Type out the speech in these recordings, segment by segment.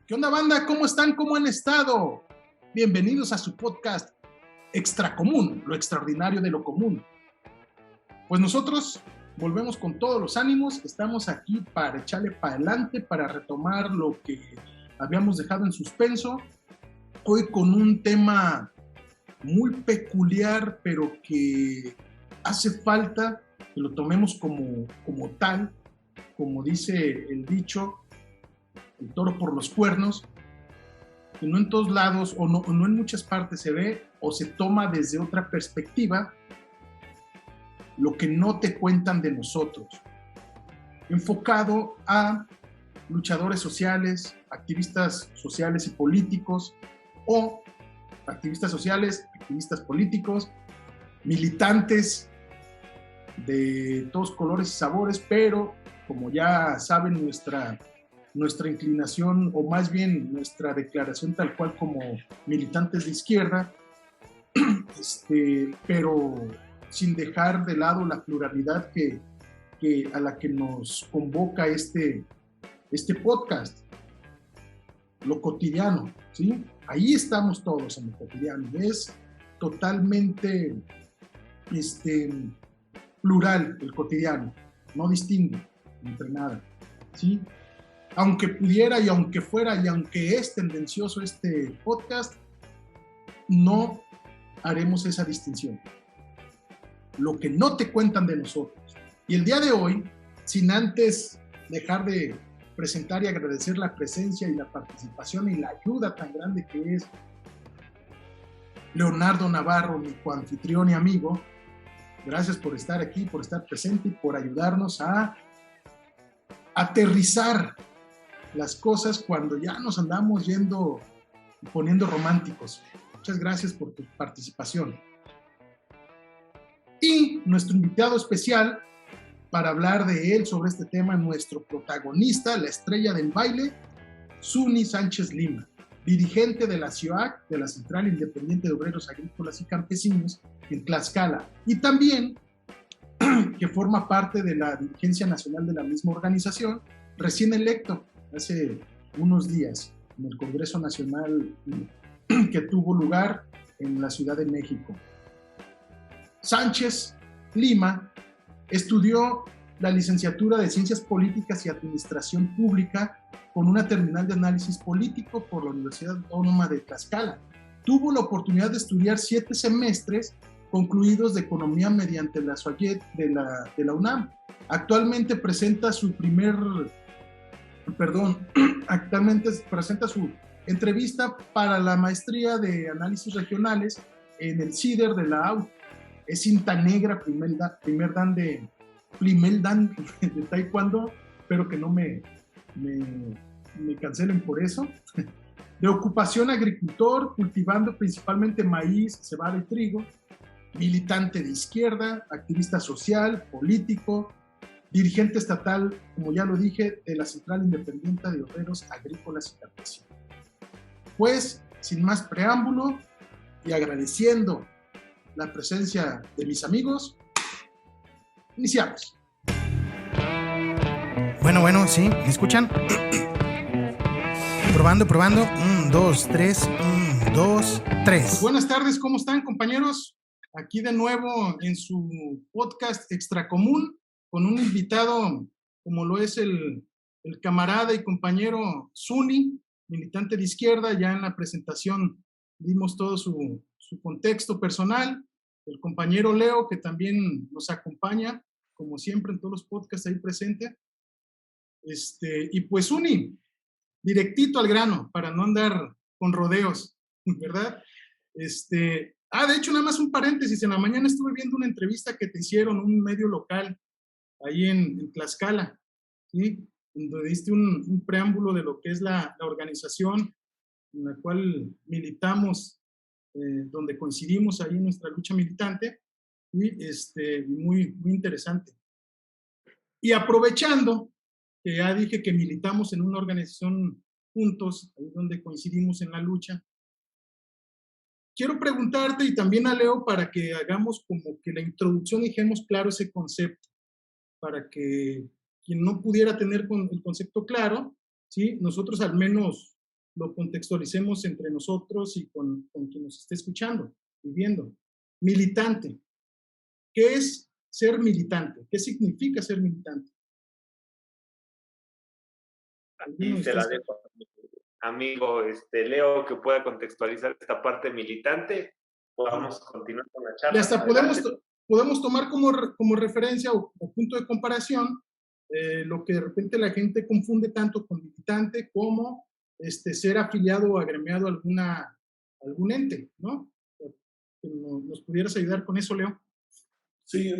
¿Qué onda, banda? ¿Cómo están? ¿Cómo han estado? Bienvenidos a su podcast Extracomún, lo extraordinario de lo común. Pues nosotros volvemos con todos los ánimos, estamos aquí para echarle para adelante, para retomar lo que habíamos dejado en suspenso. Hoy con un tema muy peculiar, pero que hace falta que lo tomemos como tal, como dice el dicho, el toro por los cuernos, que no en todos lados o no en muchas partes se ve o se toma desde otra perspectiva lo que no te cuentan de nosotros, enfocado a luchadores sociales, activistas sociales y políticos, o activistas sociales, activistas políticos, militantes de todos colores y sabores, pero como ya saben, nuestra inclinación, o más bien nuestra declaración tal cual como militantes de izquierda, pero sin dejar de lado la pluralidad a la que nos convoca este podcast, lo cotidiano, ¿sí? Ahí estamos todos en lo cotidiano, es totalmente plural el cotidiano, no distingue entre nada, ¿sí? Aunque pudiera y aunque fuera y aunque es tendencioso este podcast, no haremos esa distinción. Lo que no te cuentan de nosotros. Y el día de hoy, sin antes dejar de presentar y agradecer la presencia y la participación y la ayuda tan grande que es Leonardo Navarro, mi coanfitrión y amigo, gracias por estar aquí, por estar presente y por ayudarnos a aterrizar las cosas cuando ya nos andamos poniendo románticos. Muchas gracias por tu participación. Y nuestro invitado especial para hablar de él sobre este tema, nuestro protagonista, la estrella del baile, Zuni Sánchez Lima, dirigente de la CIOAC, de la Central Independiente de Obreros Agrícolas y Campesinos en Tlaxcala, y también que forma parte de la dirigencia nacional de la misma organización, recién electo hace unos días en el Congreso Nacional que tuvo lugar en la Ciudad de México. Sánchez Lima estudió la licenciatura de Ciencias Políticas y Administración Pública con una terminal de análisis político por la Universidad Autónoma de Tlaxcala. Tuvo la oportunidad de estudiar 7 semestres concluidos de Economía mediante la SUAYET de la UNAM. Actualmente presenta su entrevista para la maestría de análisis regionales en el CIDER de la AUT. Es cinta negra, primer dan de taekwondo, espero que no me cancelen por eso. De ocupación agricultor, cultivando principalmente maíz, cebada y trigo, militante de izquierda, activista social, político, dirigente estatal, como ya lo dije, de la Central Independiente de Obreros Agrícolas y Campesinos. Pues, sin más preámbulo y agradeciendo la presencia de mis amigos, iniciamos. Bueno, ¿sí? ¿Me escuchan? Probando. 1, 2, 3. 1, 2, 3. Buenas tardes, ¿cómo están, compañeros? Aquí de nuevo en su podcast Extracomún, con un invitado como lo es el camarada y compañero Zuni, militante de izquierda. Ya en la presentación dimos todo su contexto personal. El compañero Leo, que también nos acompaña, como siempre en todos los podcasts ahí presente. Y pues Zuni, directito al grano, para no andar con rodeos, ¿verdad? De hecho, nada más un paréntesis, en la mañana estuve viendo una entrevista que te hicieron, un medio local, ahí en Tlaxcala, ¿sí? Donde diste un preámbulo de lo que es la organización en la cual militamos, donde coincidimos ahí en nuestra lucha militante, y muy, muy interesante. Y aprovechando que ya dije que militamos en una organización juntos, ahí donde coincidimos en la lucha, quiero preguntarte y también a Leo para que hagamos como que la introducción y dejemos claro ese concepto, para que quien no pudiera tener el concepto claro, ¿sí? Nosotros al menos lo contextualicemos entre nosotros y con quien nos esté escuchando y viendo. Militante. ¿Qué es ser militante? ¿Qué significa ser militante? Y se la dejo a mi amigo Leo, que pueda contextualizar esta parte militante. Podamos continuar con la charla. Y hasta podemos tomar como referencia o punto de comparación lo que de repente la gente confunde tanto con militante como ser afiliado o agremiado a algún ente, ¿no? ¿Nos pudieras ayudar con eso, Leo? Sí,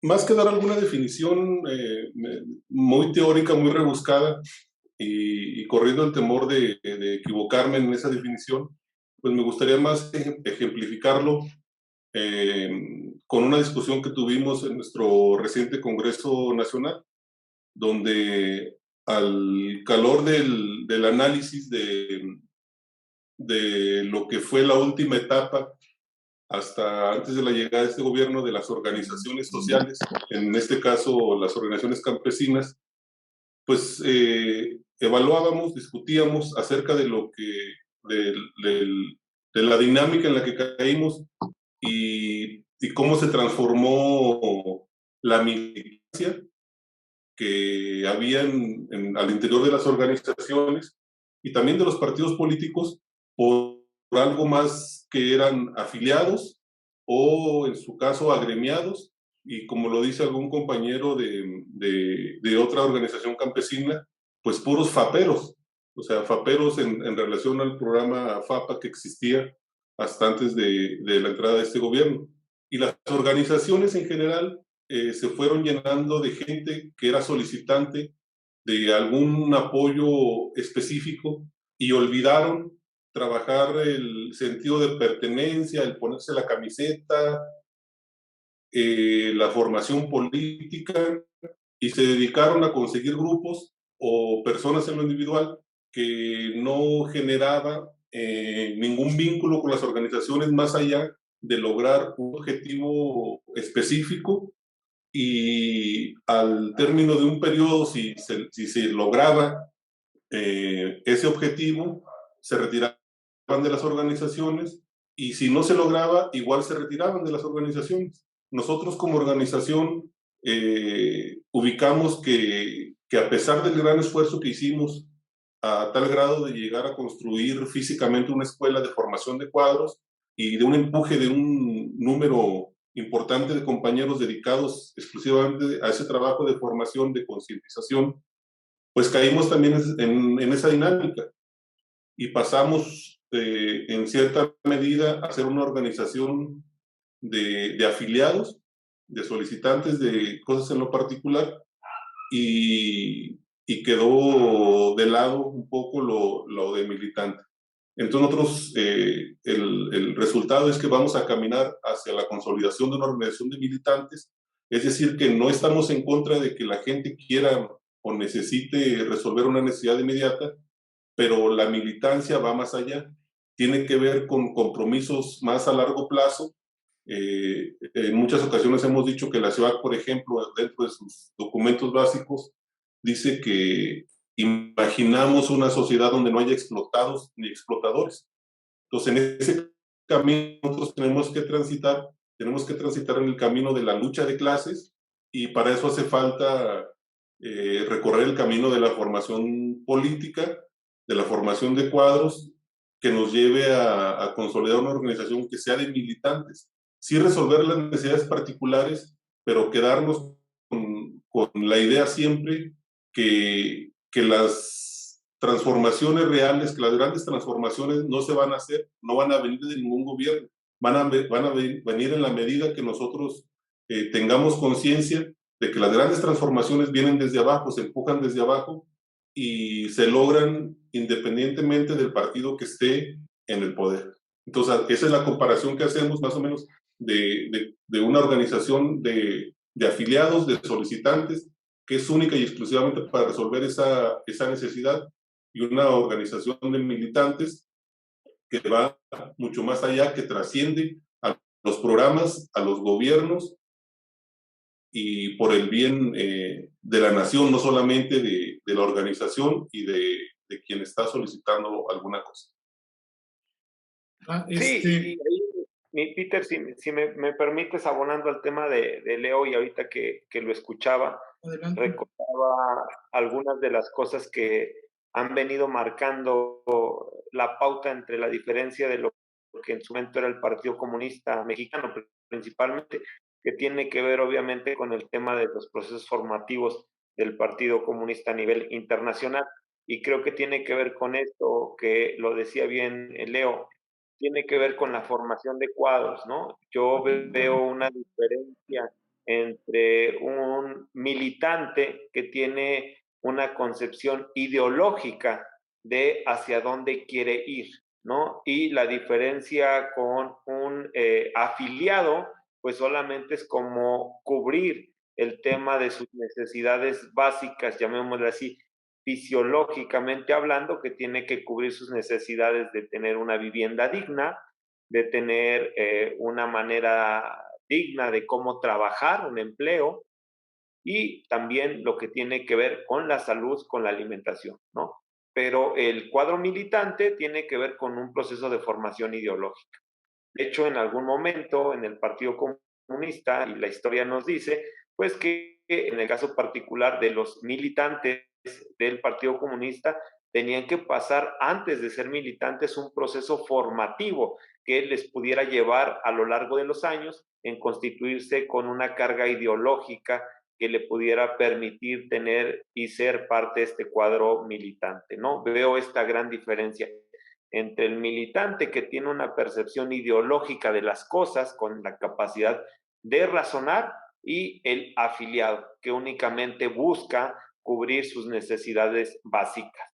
más que dar alguna definición muy teórica, muy rebuscada, y corriendo el temor de equivocarme en esa definición, pues me gustaría más ejemplificarlo con una discusión que tuvimos en nuestro reciente Congreso Nacional, donde al calor del análisis de lo que fue la última etapa hasta antes de la llegada de este gobierno de las organizaciones sociales, en este caso las organizaciones campesinas, pues evaluábamos, discutíamos acerca de lo que, de la dinámica en la que caímos y cómo se transformó la militancia que había al interior de las organizaciones y también de los partidos políticos por algo más que eran afiliados o en su caso agremiados, y como lo dice algún compañero de otra organización campesina, pues puros faperos, o sea, faperos en relación al programa FAPA que existía hasta antes de la entrada de este gobierno. Y las organizaciones en general se fueron llenando de gente que era solicitante de algún apoyo específico y olvidaron trabajar el sentido de pertenencia, el ponerse la camiseta, la formación política, y se dedicaron a conseguir grupos o personas en lo individual que no generaba ningún vínculo con las organizaciones más allá de lograr un objetivo específico, y al término de un periodo, si se lograba ese objetivo, se retiraban de las organizaciones, y si no se lograba, igual se retiraban de las organizaciones. Nosotros como organización ubicamos que a pesar del gran esfuerzo que hicimos a tal grado de llegar a construir físicamente una escuela de formación de cuadros y de un empuje de un número importante de compañeros dedicados exclusivamente a ese trabajo de formación, de concientización, pues caímos también en esa dinámica y pasamos en cierta medida a ser una organización de afiliados, de solicitantes de cosas en lo particular, y quedó de lado un poco lo de militante. Entonces nosotros, el resultado es que vamos a caminar hacia la consolidación de una organización de militantes, es decir, que no estamos en contra de que la gente quiera o necesite resolver una necesidad inmediata, pero la militancia va más allá, tiene que ver con compromisos más a largo plazo. En muchas ocasiones hemos dicho que la CIVAC, por ejemplo, dentro de sus documentos básicos, dice que imaginamos una sociedad donde no haya explotados ni explotadores. Entonces, en ese camino nosotros tenemos que transitar en el camino de la lucha de clases, y para eso hace falta recorrer el camino de la formación política, de la formación de cuadros, que nos lleve a consolidar una organización que sea de militantes. Sí resolver las necesidades particulares, pero quedarnos con la idea siempre que las transformaciones reales, que las grandes transformaciones no se van a hacer, no van a venir de ningún gobierno, van a venir en la medida que nosotros tengamos conciencia de que las grandes transformaciones vienen desde abajo, se empujan desde abajo y se logran independientemente del partido que esté en el poder. Entonces, esa es la comparación que hacemos más o menos de una organización de afiliados, de solicitantes, que es única y exclusivamente para resolver esa necesidad, y una organización de militantes que va mucho más allá, que trasciende a los programas, a los gobiernos, y por el bien de la nación, no solamente de la organización y de de quien está solicitando alguna cosa. Sí, y Peter, si me permites, abonando al tema de Leo, y ahorita que lo escuchaba, adelante. recordaba algunas de las cosas que han venido marcando la pauta entre la diferencia de lo que en su momento era el Partido Comunista Mexicano, principalmente, que tiene que ver obviamente con el tema de los procesos formativos del Partido Comunista a nivel internacional. Y creo que tiene que ver con esto, que lo decía bien Leo, tiene que ver con la formación de cuadros, ¿no? Yo veo una diferencia entre un militante que tiene una concepción ideológica de hacia dónde quiere ir, ¿no? Y la diferencia con un afiliado, pues solamente es como cubrir el tema de sus necesidades básicas, llamémosle así, fisiológicamente hablando, que tiene que cubrir sus necesidades de tener una vivienda digna, de tener una manera digna de cómo trabajar, un empleo, y también lo que tiene que ver con la salud, con la alimentación, ¿no? Pero el cuadro militante tiene que ver con un proceso de formación ideológica. De hecho, en algún momento en el Partido Comunista, y la historia nos dice, pues que en el caso particular de los militantes del Partido Comunista, tenían que pasar antes de ser militantes un proceso formativo que les pudiera llevar a lo largo de los años en constituirse con una carga ideológica que le pudiera permitir tener y ser parte de este cuadro militante, ¿no? Veo esta gran diferencia entre el militante que tiene una percepción ideológica de las cosas con la capacidad de razonar y el afiliado que únicamente busca cubrir sus necesidades básicas.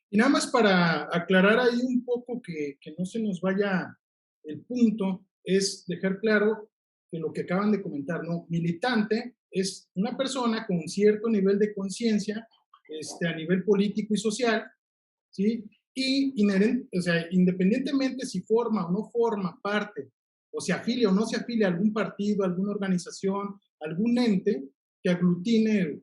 Y nada más para aclarar ahí un poco que no se nos vaya el punto, es dejar claro que lo que acaban de comentar, ¿no? Militante es una persona con cierto nivel de conciencia a nivel político y social, ¿sí? Y o sea, independientemente si forma o no forma parte, o se afilia o no se afilia a algún partido, alguna organización, algún ente que aglutine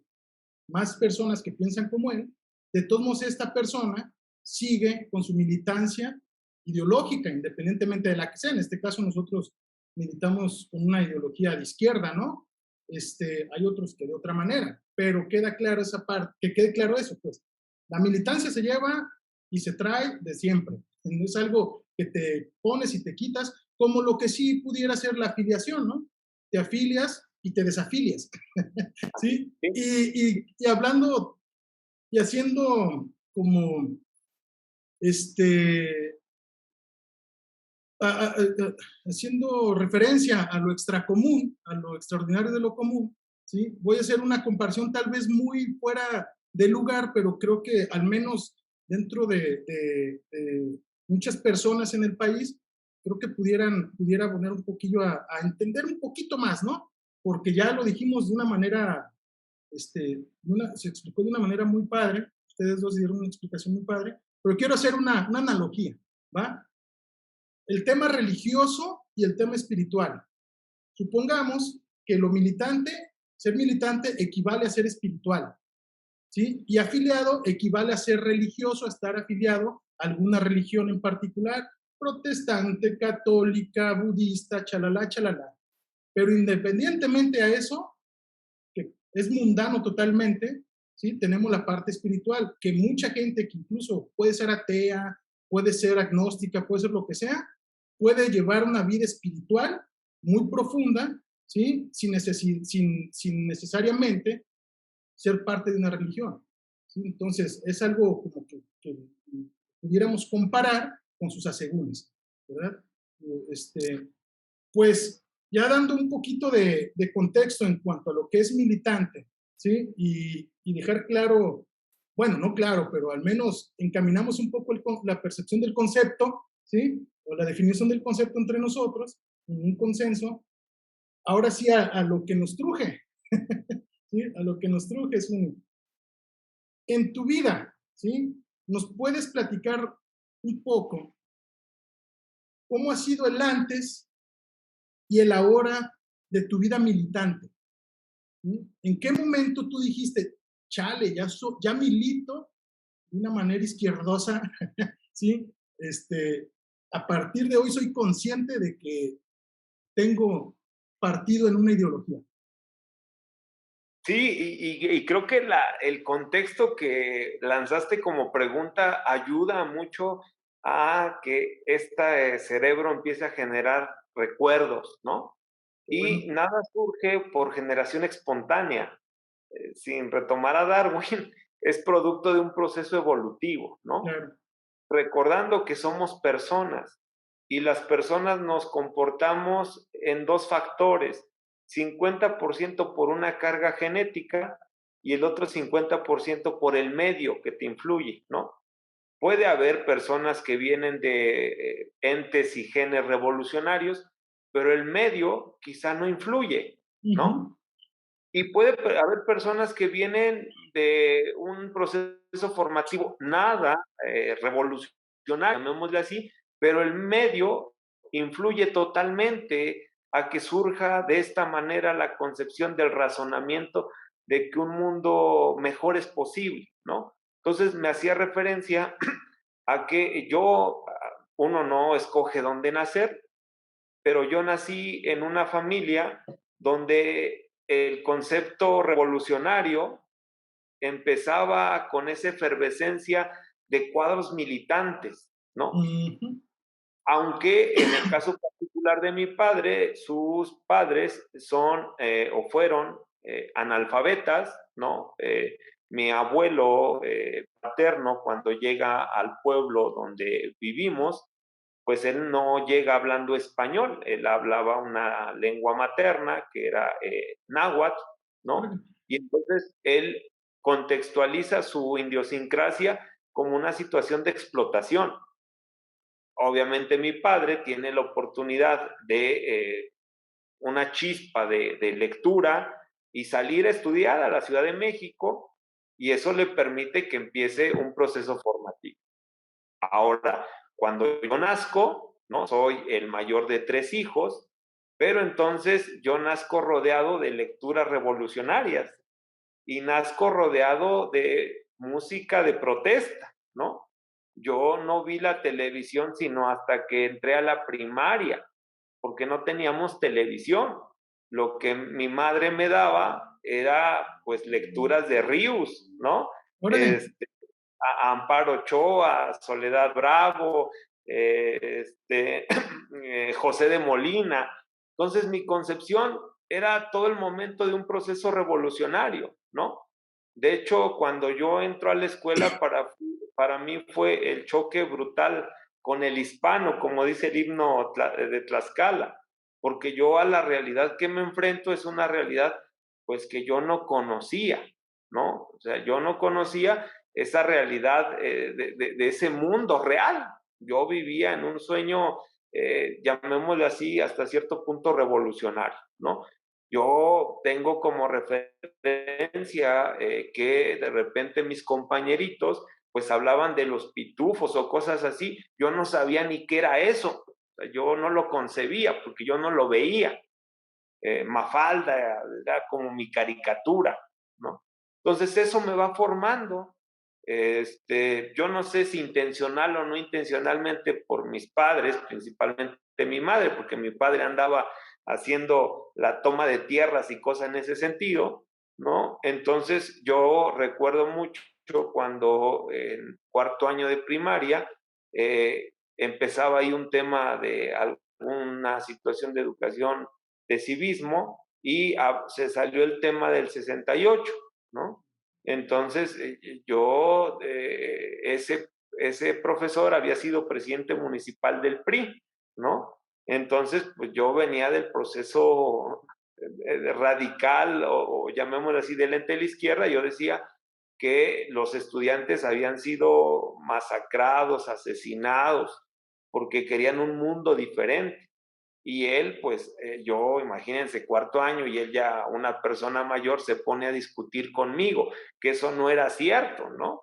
más personas que piensan como él, de todos modos esta persona sigue con su militancia ideológica, independientemente de la que sea. En este caso nosotros militamos con una ideología de izquierda, ¿no? Hay otros que de otra manera, pero queda claro esa parte, que quede claro eso, pues. La militancia se lleva y se trae de siempre. No es algo que te pones y te quitas, como lo que sí pudiera ser la afiliación, ¿no? Te afilias y te desafilias. ¿Sí? Y hablando y haciendo como haciendo referencia a lo extracomún, a lo extraordinario de lo común, ¿sí? Voy a hacer una comparación tal vez muy fuera de lugar, pero creo que al menos dentro de muchas personas en el país, creo que pudiera poner un poquillo a entender un poquito más, ¿no? Porque ya lo dijimos de una manera, se explicó de una manera muy padre, ustedes dos dieron una explicación muy padre, pero quiero hacer una analogía, ¿va? El tema religioso y el tema espiritual. Supongamos que ser militante equivale a ser espiritual, ¿sí? Y afiliado equivale a ser religioso, a estar afiliado a alguna religión en particular, protestante, católica, budista, chalala, chalala. Pero independientemente a eso, que es mundano totalmente, ¿sí? Tenemos la parte espiritual, que mucha gente que incluso puede ser atea, puede ser agnóstica, puede ser lo que sea, puede llevar una vida espiritual muy profunda, ¿sí? Sin necesariamente ser parte de una religión, ¿sí? Entonces, es algo como que pudiéramos comparar con sus asegúnes, ¿verdad? Pues ya dando un poquito de contexto en cuanto a lo que es militante, ¿sí? Y dejar claro, bueno, no claro, pero al menos encaminamos un poco la percepción del concepto, ¿sí? O la definición del concepto entre nosotros, en un consenso. Ahora sí a lo que nos truje, ¿sí? A lo que nos truje es en tu vida, ¿sí? ¿Nos puedes platicar un poco cómo ha sido el antes y el ahora de tu vida militante? ¿Sí? ¿En qué momento tú dijiste, chale, ya milito de una manera izquierdosa, ¿sí? A partir de hoy soy consciente de que tengo partido en una ideología. Sí, y creo que el contexto que lanzaste como pregunta ayuda mucho a que este cerebro empiece a generar recuerdos, ¿no? Bueno, Y nada surge por generación espontánea. Sin retomar a Darwin, es producto de un proceso evolutivo, ¿no? claro. Recordando que somos personas y las personas nos comportamos en dos factores, 50% por una carga genética y el otro 50% por el medio que te influye, ¿no? Puede haber personas que vienen de entes y genes revolucionarios, pero el medio quizá no influye, Ujú. ¿no? Y puede haber personas que vienen de un proceso formativo nada revolucionario, llamémosle así, pero el medio influye totalmente a que surja de esta manera la concepción del razonamiento de que un mundo mejor es posible, ¿no? Entonces me hacía referencia a que uno no escoge dónde nacer, pero yo nací en una familia donde el concepto revolucionario empezaba con esa efervescencia de cuadros militantes, ¿no? Ujú. Aunque en el caso particular de mi padre, sus padres son o fueron analfabetas, ¿no? Mi abuelo paterno, cuando llega al pueblo donde vivimos, pues él no llega hablando español, él hablaba una lengua materna que era náhuatl, ¿no? Órale. Y entonces él contextualiza su idiosincrasia como una situación de explotación. Obviamente mi padre tiene la oportunidad de una chispa de lectura y salir a estudiar a la Ciudad de México y eso le permite que empiece un proceso formativo. Ahora, cuando yo nazco, ¿no? Soy el mayor de 3 hijos, pero entonces yo nazco rodeado de lecturas revolucionarias y nazco rodeado de música de protesta, ¿no? Yo no vi la televisión sino hasta que entré a la primaria, porque no teníamos televisión. Lo que mi madre me daba era pues lecturas de Rius, ¿no? Órale. Este, a Amparo Ochoa, Soledad Bravo, José de Molina. Entonces mi concepción era todo el momento de un proceso revolucionario, ¿no? De hecho, cuando yo entro a la escuela, para mí fue el choque brutal con el hispano, como dice el himno de Tlaxcala, porque yo a la realidad que me enfrento es una realidad pues que yo no conocía, ¿no? O sea, yo no conocía esa realidad de ese mundo real. Yo vivía en un sueño, llamémosle así, hasta cierto punto revolucionario, ¿no? Yo tengo como referencia que de repente mis compañeritos pues hablaban de los pitufos o cosas así. Yo no sabía ni qué era eso. O sea, yo no lo concebía porque yo no lo veía. Mafalda era como mi caricatura, ¿no? Entonces eso me va formando. Yo no sé si intencional o no intencionalmente por mis padres, principalmente mi madre, porque mi padre andaba haciendo la toma de tierras y cosas en ese sentido, ¿no? Entonces yo recuerdo mucho cuando en cuarto año de primaria empezaba ahí un tema de alguna situación de educación de civismo y se salió el tema del 68, ¿no? Entonces, ese profesor había sido presidente municipal del PRI, ¿no? Entonces, pues yo venía del proceso radical o llamémoslo así, del ente de la izquierda, yo decía que los estudiantes habían sido masacrados, asesinados, porque querían un mundo diferente. Y él, pues yo, imagínense, cuarto año y él ya una persona mayor se pone a discutir conmigo, que eso no era cierto, ¿no?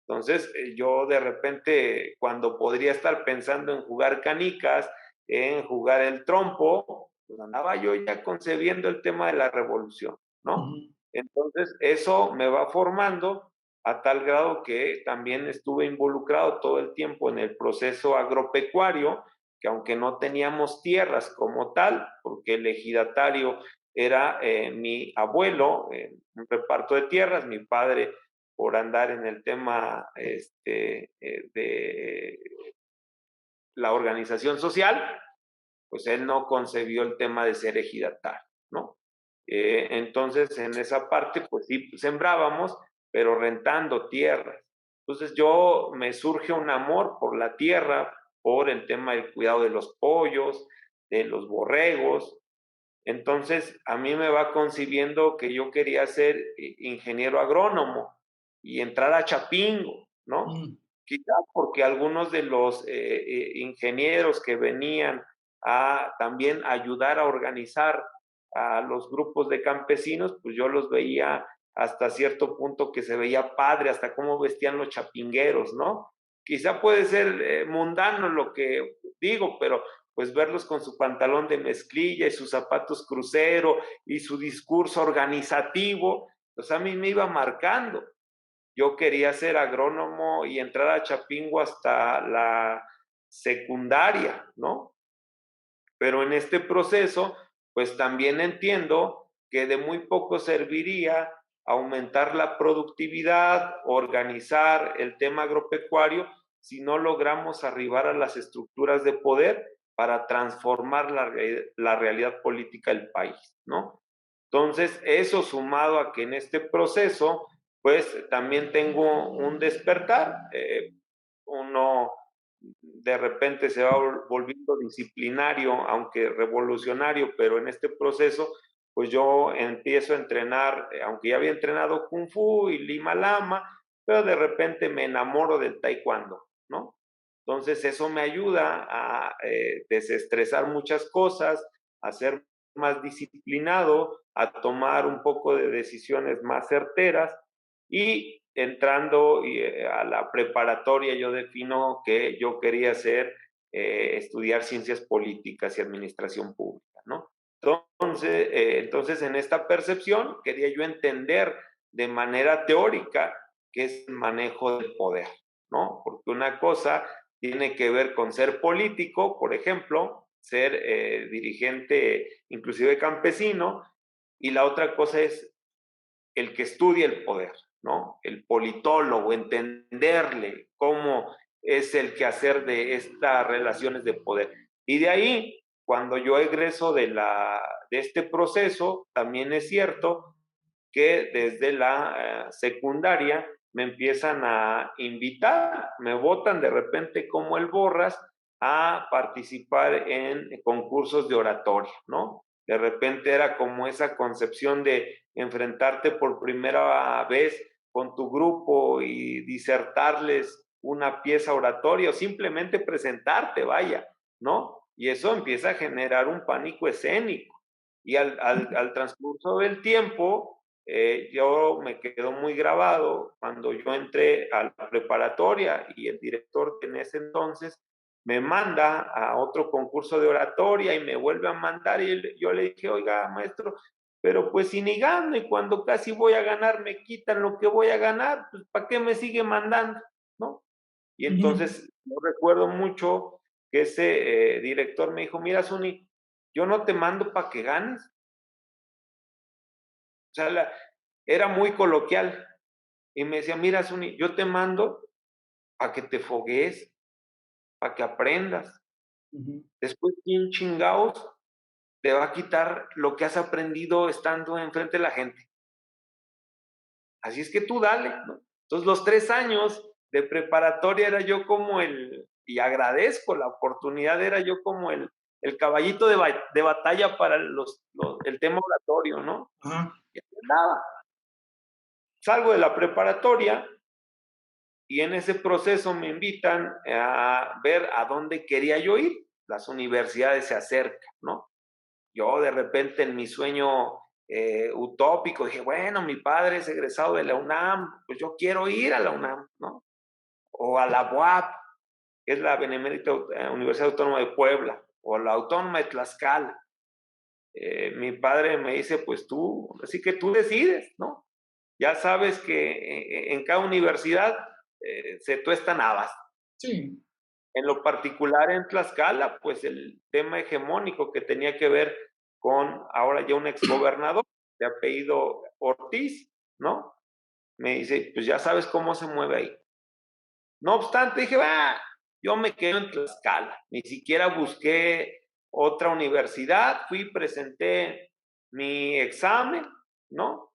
Entonces yo de repente, cuando podría estar pensando en jugar canicas, en jugar el trompo, pues andaba yo ya concebiendo el tema de la revolución, ¿no? Ujú. Entonces eso me va formando a tal grado que también estuve involucrado todo el tiempo en el proceso agropecuario, que aunque no teníamos tierras como tal, porque el ejidatario era mi abuelo, un reparto de tierras, mi padre por andar en el tema de la organización social, pues él no concebió el tema de ser ejidatario, ¿no? Entonces, en esa parte, pues sí, sembrábamos, pero rentando tierras. Entonces, me surge un amor por la tierra, por el tema del cuidado de los pollos, de los borregos. Entonces, a mí me va concibiendo que yo quería ser ingeniero agrónomo y entrar a Chapingo, ¿no? Quizás porque algunos de los ingenieros que venían a también ayudar a organizar a los grupos de campesinos, pues yo los veía hasta cierto punto que se veía padre, hasta cómo vestían los chapingueros, ¿no? Quizá puede ser mundano lo que digo, pero pues verlos con su pantalón de mezclilla y sus zapatos crucero y su discurso organizativo, pues a mí me iba marcando. Yo quería ser agrónomo y entrar a Chapingo hasta la secundaria, ¿no? Pero en este proceso, pues también entiendo que de muy poco serviría aumentar la productividad, organizar el tema agropecuario, si no logramos arribar a las estructuras de poder para transformar la realidad política del país, ¿no? Entonces, eso sumado a que en este proceso, pues también tengo un despertar, uno de repente se va volviendo disciplinario, aunque revolucionario, pero en este proceso, pues yo empiezo a entrenar, aunque ya había entrenado Kung Fu y Lima Lama, pero de repente me enamoro del Taekwondo, ¿no? Entonces eso me ayuda a desestresar muchas cosas, a ser más disciplinado, a tomar un poco de decisiones más certeras y entrando a la preparatoria yo defino que yo quería estudiar ciencias políticas y administración pública, ¿no? Entonces, en esta percepción quería yo entender de manera teórica qué es el manejo del poder, ¿no? Porque una cosa tiene que ver con ser político, por ejemplo, ser dirigente inclusive campesino, y la otra cosa es el que estudia el poder, ¿no? El politólogo, entenderle cómo es el quehacer de estas relaciones de poder. Y de ahí, cuando yo egreso de este proceso, también es cierto que desde la secundaria me empiezan a invitar, me votan de repente como el Borras a participar en concursos de oratoria, ¿no? De repente era como esa concepción de enfrentarte por primera vez con tu grupo y disertarles una pieza oratoria o simplemente presentarte, vaya, ¿no? Y eso empieza a generar un pánico escénico. Y al transcurso del tiempo, yo me quedó muy grabado cuando yo entré a la preparatoria y el director en ese entonces me manda a otro concurso de oratoria y me vuelve a mandar y yo le dije, oiga, maestro, pero pues si ni gano y cuando casi voy a ganar me quitan lo que voy a ganar, pues ¿para qué me sigue mandando? ¿No? Y entonces yo recuerdo mucho que ese director me dijo, mira, Zuni, yo no te mando para que ganes. O sea, era muy coloquial. Y me decía, mira, Zuni, yo te mando para que te foguees, para que aprendas. Después, ¿quién chingados te va a quitar lo que has aprendido estando enfrente de la gente? Así es que tú dale, ¿no? Entonces, los 3 años de preparatoria era yo como y agradezco la oportunidad, era yo como el caballito de batalla para el tema oratorio, ¿no? Y andaba. Salgo de la preparatoria y en ese proceso me invitan a ver a dónde quería yo ir. Las universidades se acercan, ¿no? Yo de repente en mi sueño utópico dije, bueno, mi padre es egresado de la UNAM, pues yo quiero ir a la UNAM, ¿no? O a la UAP, que es la Benemérita Universidad Autónoma de Puebla, o la Autónoma de Tlaxcala. Mi padre me dice, pues tú, así que tú decides, ¿no? ya sabes que en cada universidad se tuestan habas. Sí. En lo particular en Tlaxcala, pues el tema hegemónico que tenía que ver con ahora ya un exgobernador de apellido Ortiz, ¿no? Me dice, pues ya sabes cómo se mueve ahí. No obstante, dije, va, yo me quedo en Tlaxcala. Ni siquiera busqué otra universidad, fui, presenté mi examen, ¿no?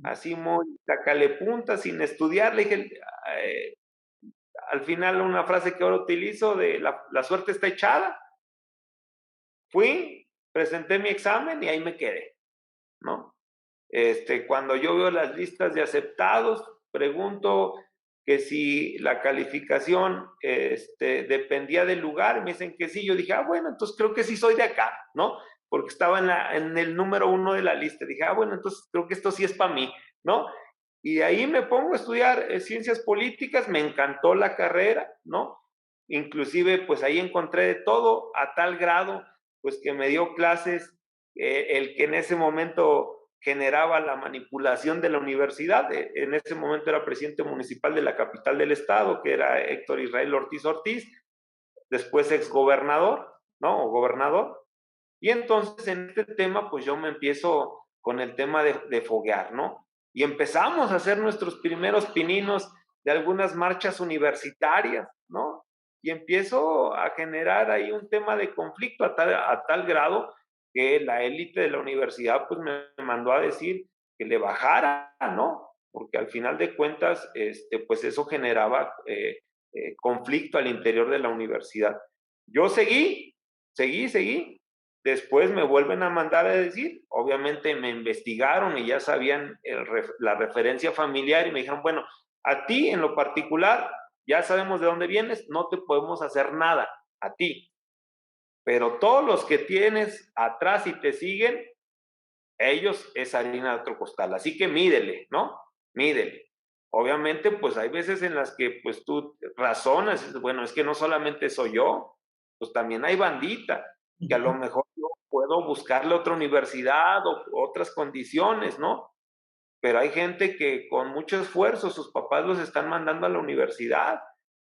Así muy punta sin estudiar. Le dije, al final una frase que ahora utilizo de la suerte está echada. Fui, presenté mi examen y ahí me quedé, ¿no? Cuando yo veo las listas de aceptados, pregunto que si la calificación dependía del lugar, me dicen que sí, yo dije, bueno, entonces creo que sí soy de acá, ¿no? Porque estaba en el número 1 de la lista, dije, bueno, entonces creo que esto sí es para mí, ¿no? Y de ahí me pongo a estudiar ciencias políticas, me encantó la carrera, ¿no? Inclusive, pues ahí encontré de todo, a tal grado, pues que me dio clases el que en ese momento generaba la manipulación de la universidad. En ese momento era presidente municipal de la capital del estado, que era Héctor Israel Ortiz Ortiz, después exgobernador, ¿no? O gobernador. Y entonces en este tema, pues yo me empiezo con el tema de foguear, ¿no? Y empezamos a hacer nuestros primeros pininos de algunas marchas universitarias, ¿no? Y empiezo a generar ahí un tema de conflicto a tal grado que la élite de la universidad pues me mandó a decir que le bajara, ¿no? Porque al final de cuentas, pues eso generaba conflicto al interior de la universidad. Yo seguí. Después me vuelven a mandar a decir, obviamente me investigaron y ya sabían la referencia familiar y me dijeron, bueno, a ti en lo particular, ya sabemos de dónde vienes, no te podemos hacer nada, a ti. Pero todos los que tienes atrás y te siguen, ellos es harina de otro costal. Así que mídele, ¿no? Mídele. Obviamente, pues hay veces en las que pues tú razonas, bueno, es que no solamente soy yo, pues también hay bandita, que a lo mejor yo puedo buscarle otra universidad o otras condiciones, ¿no? Pero hay gente que con mucho esfuerzo sus papás los están mandando a la universidad,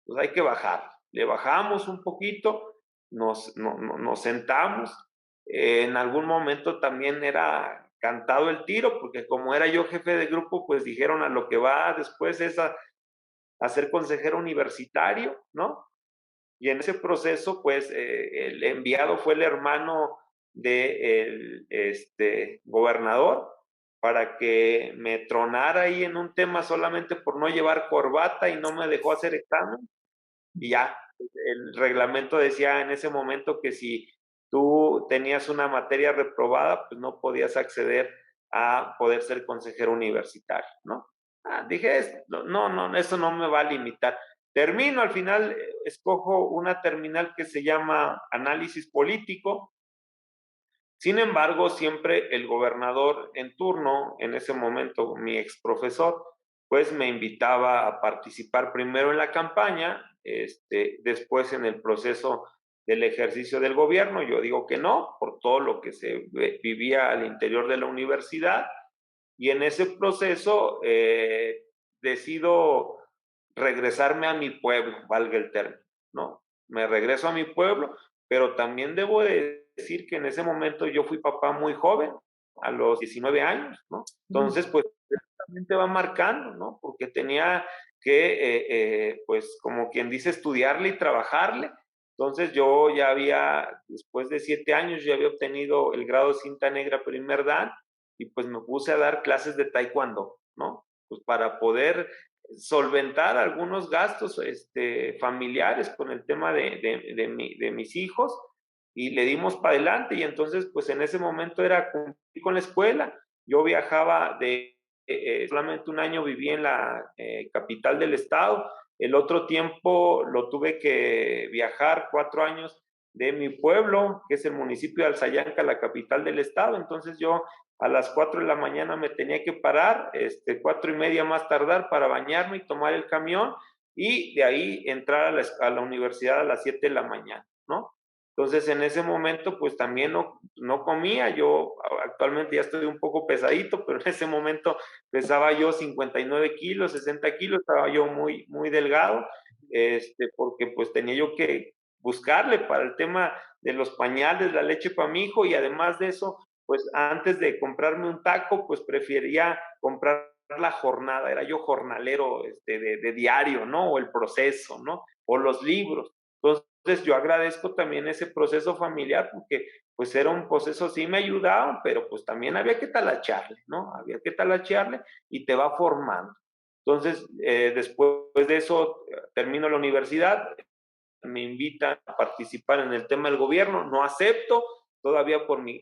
pues hay que bajar. Le bajamos un poquito, nos sentamos. En algún momento también era cantado el tiro, porque como era yo jefe de grupo, pues dijeron a lo que va después es a ser consejero universitario, ¿no? Y en ese proceso, pues, el enviado fue el hermano del gobernador para que me tronara ahí en un tema solamente por no llevar corbata y no me dejó hacer examen. Y ya, el reglamento decía en ese momento que si tú tenías una materia reprobada, pues no podías acceder a poder ser consejero universitario, ¿no? Dije, no, eso no me va a limitar. Termino, al final escojo una terminal que se llama análisis político. Sin embargo, siempre el gobernador en turno, en ese momento mi ex profesor, pues me invitaba a participar primero en la campaña, después en el proceso del ejercicio del gobierno. Yo digo que no, por todo lo que se vivía al interior de la universidad. Y en ese proceso decido regresarme a mi pueblo, valga el término, ¿no? Me regreso a mi pueblo, pero también debo de decir que en ese momento yo fui papá muy joven, a los 19 años, ¿no? Entonces, pues, también te va marcando, ¿no? Porque tenía que, pues, como quien dice, estudiarle y trabajarle. Entonces, yo ya había, después de 7 años, ya había obtenido el grado de cinta negra primer dan, y pues me puse a dar clases de taekwondo, ¿no? Pues para poder solventar algunos gastos familiares con el tema de mis hijos, y le dimos para adelante. Y entonces pues en ese momento era cumplir con la escuela. Yo viajaba solamente un año viví en la capital del estado, el otro tiempo lo tuve que viajar 4 años de mi pueblo, que es el municipio de Alzayanca, la capital del estado. Entonces yo a las 4 de la mañana me tenía que parar, 4:30 más tardar para bañarme y tomar el camión, y de ahí entrar a la universidad a las 7 de la mañana, ¿no? Entonces, en ese momento, pues también no comía. Yo actualmente ya estoy un poco pesadito, pero en ese momento pesaba yo 59 kilos, 60 kilos, estaba yo muy, muy delgado, porque pues tenía yo que buscarle para el tema de los pañales, la leche para mi hijo, y además de eso, pues antes de comprarme un taco, pues prefería comprar la jornada, era yo jornalero de diario, ¿no? O el proceso, ¿no? O los libros. Entonces yo agradezco también ese proceso familiar porque pues era un proceso, sí me ayudaban, pero pues también había que talacharle, ¿no? Había que talacharle y te va formando. Entonces, después de eso, termino la universidad, me invitan a participar en el tema del gobierno, no acepto,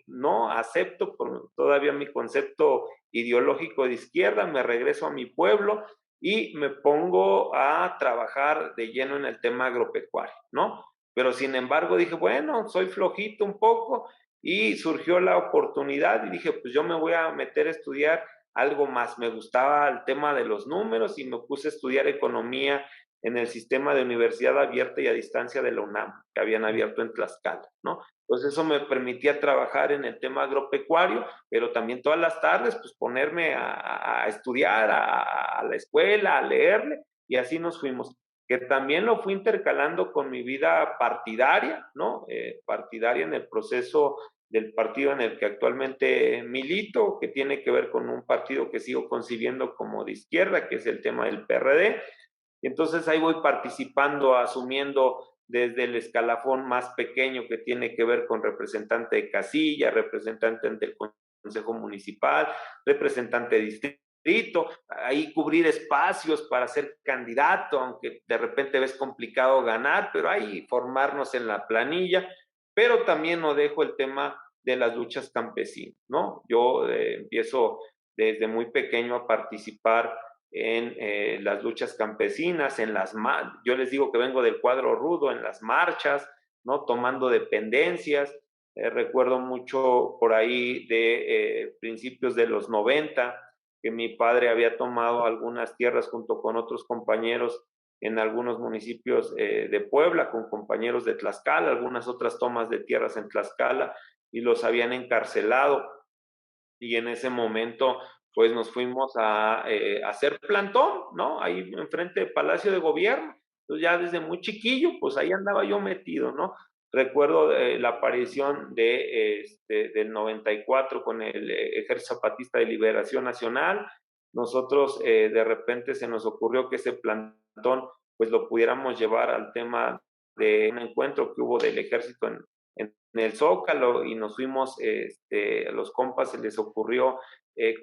no acepto por todavía mi concepto ideológico de izquierda, me regreso a mi pueblo y me pongo a trabajar de lleno en el tema agropecuario, ¿no? Pero sin embargo dije, bueno, soy flojito un poco y surgió la oportunidad y dije, pues yo me voy a meter a estudiar algo más. Me gustaba el tema de los números y me puse a estudiar economía en el sistema de universidad abierta y a distancia de la UNAM, que habían abierto en Tlaxcala, ¿no? Entonces eso me permitía trabajar en el tema agropecuario, pero también todas las tardes, pues ponerme a estudiar, a la escuela, a leerle, y así nos fuimos. Que también lo fui intercalando con mi vida partidaria, ¿no? Partidaria en el proceso del partido en el que actualmente milito, que tiene que ver con un partido que sigo concibiendo como de izquierda, que es el tema del PRD. Y entonces ahí voy participando, asumiendo desde el escalafón más pequeño que tiene que ver con representante de casilla, representante del Consejo Municipal, representante de distrito, ahí cubrir espacios para ser candidato, aunque de repente ves complicado ganar, pero ahí formarnos en la planilla, pero también no dejo el tema de las luchas campesinas, ¿no? Yo empiezo desde muy pequeño a participar en las luchas campesinas, yo les digo que vengo del cuadro rudo, en las marchas, ¿no? Tomando dependencias. Recuerdo mucho por ahí de principios de los 90, que mi padre había tomado algunas tierras junto con otros compañeros en algunos municipios de Puebla, con compañeros de Tlaxcala, algunas otras tomas de tierras en Tlaxcala, y los habían encarcelado. Y en ese momento pues nos fuimos a hacer plantón, ¿no? Ahí enfrente del Palacio de Gobierno. Entonces ya desde muy chiquillo, pues ahí andaba yo metido, ¿no? Recuerdo la aparición del 94 con el Ejército Zapatista de Liberación Nacional. Nosotros de repente se nos ocurrió que ese plantón pues lo pudiéramos llevar al tema de un encuentro que hubo del ejército en el Zócalo y nos fuimos, a los compas se les ocurrió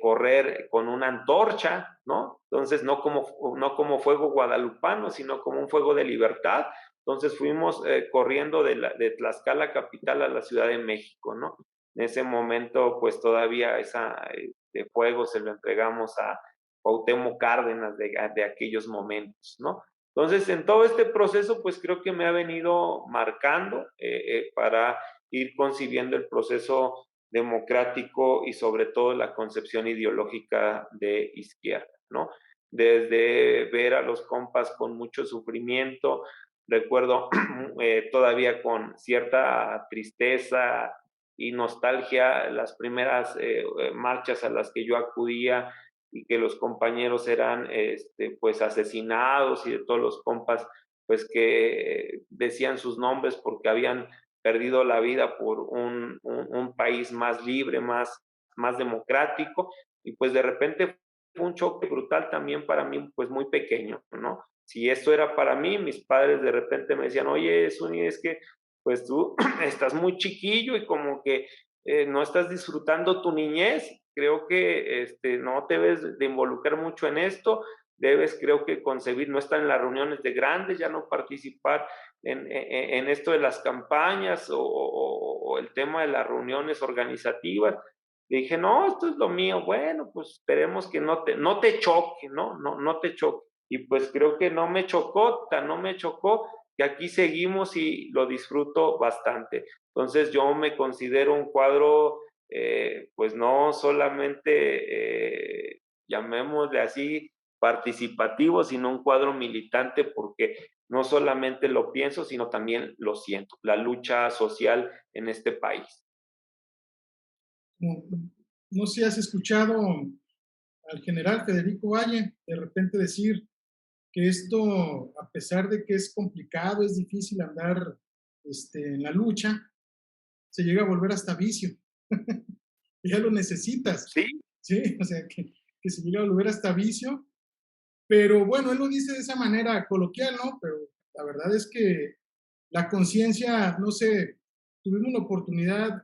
correr con una antorcha, ¿no? Entonces, no como fuego guadalupano, sino como un fuego de libertad. Entonces fuimos corriendo de Tlaxcala capital a la Ciudad de México, ¿no? En ese momento, pues todavía de fuego se lo entregamos a Cuauhtémoc Cárdenas de aquellos momentos, ¿no? Entonces, en todo este proceso, pues creo que me ha venido marcando para ir concibiendo el proceso democrático y sobre todo la concepción ideológica de izquierda, ¿no? Desde ver a los compas con mucho sufrimiento, recuerdo todavía con cierta tristeza y nostalgia las primeras marchas a las que yo acudía y que los compañeros eran pues asesinados y de todos los compas pues que decían sus nombres porque habían perdido la vida por un país más libre, más democrático, y pues de repente fue un choque brutal también para mí, pues muy pequeño, ¿no? Si esto era para mí, mis padres de repente me decían, oye, Zuni, es que pues tú estás muy chiquillo y como que no estás disfrutando tu niñez, creo que no te debes de involucrar mucho en esto, debes creo que concebir, no estar en las reuniones de grandes, ya no participar en esto de las campañas o el tema de las reuniones organizativas. Y dije, no, esto es lo mío, bueno, pues esperemos que no te choque, ¿no? No te choque. Y pues creo que no me chocó, no me chocó, que aquí seguimos y lo disfruto bastante. Entonces yo me considero un cuadro, pues no solamente, llamémosle así, participativo, sino un cuadro militante, porque no solamente lo pienso, sino también lo siento, la lucha social en este país. No sé si has escuchado al general Federico Valle de repente decir que esto, a pesar de que es complicado, es difícil andar en la lucha, se llega a volver hasta vicio. Ya lo necesitas, Sí, ¿sí? O sea, que se llega a volver hasta vicio. Pero bueno, él lo dice de esa manera coloquial, ¿no? Pero la verdad es que la conciencia, no sé, tuvimos la oportunidad,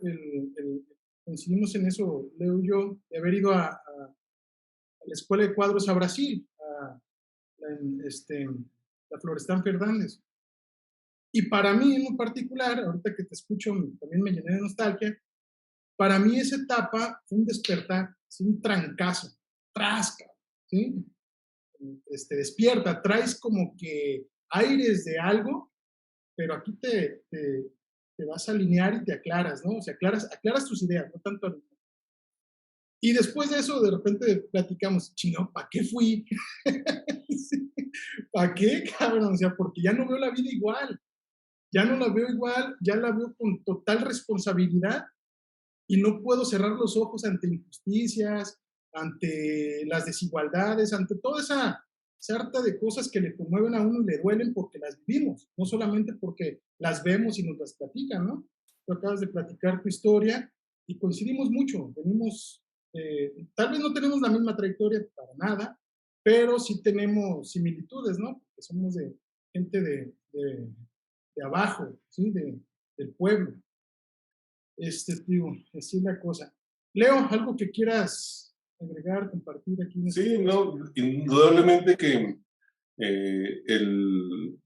coincidimos en eso, Leo y yo, de haber ido a la Escuela de Cuadros a Brasil, la Florestan Fernández. Y para mí en lo particular, ahorita que te escucho, también me llené de nostalgia, para mí esa etapa fue un despertar, ¿sí? Un trancazo, trasca, ¿sí? Despierta, traes como que aires de algo, pero aquí te vas a alinear y te aclaras, ¿no? O sea, aclaras tus ideas, no tanto. Y después de eso, de repente platicamos, chino, ¿para qué fui? Sí, ¿para qué, cabrón? O sea, porque ya no veo la vida igual, ya no la veo igual, ya la veo con total responsabilidad y no puedo cerrar los ojos ante injusticias, ante las desigualdades, ante toda esa sarta de cosas que le conmueven a uno y le duelen porque las vivimos, no solamente porque las vemos y nos las platican, ¿no? Tú acabas de platicar tu historia y coincidimos mucho, venimos, tal vez no tenemos la misma trayectoria para nada, pero sí tenemos similitudes, ¿no? Porque somos de gente de abajo, ¿sí? Del pueblo. Tío, así es la cosa. Leo, ¿algo que quieras agregar, compartir aquí? Sí, no, indudablemente que el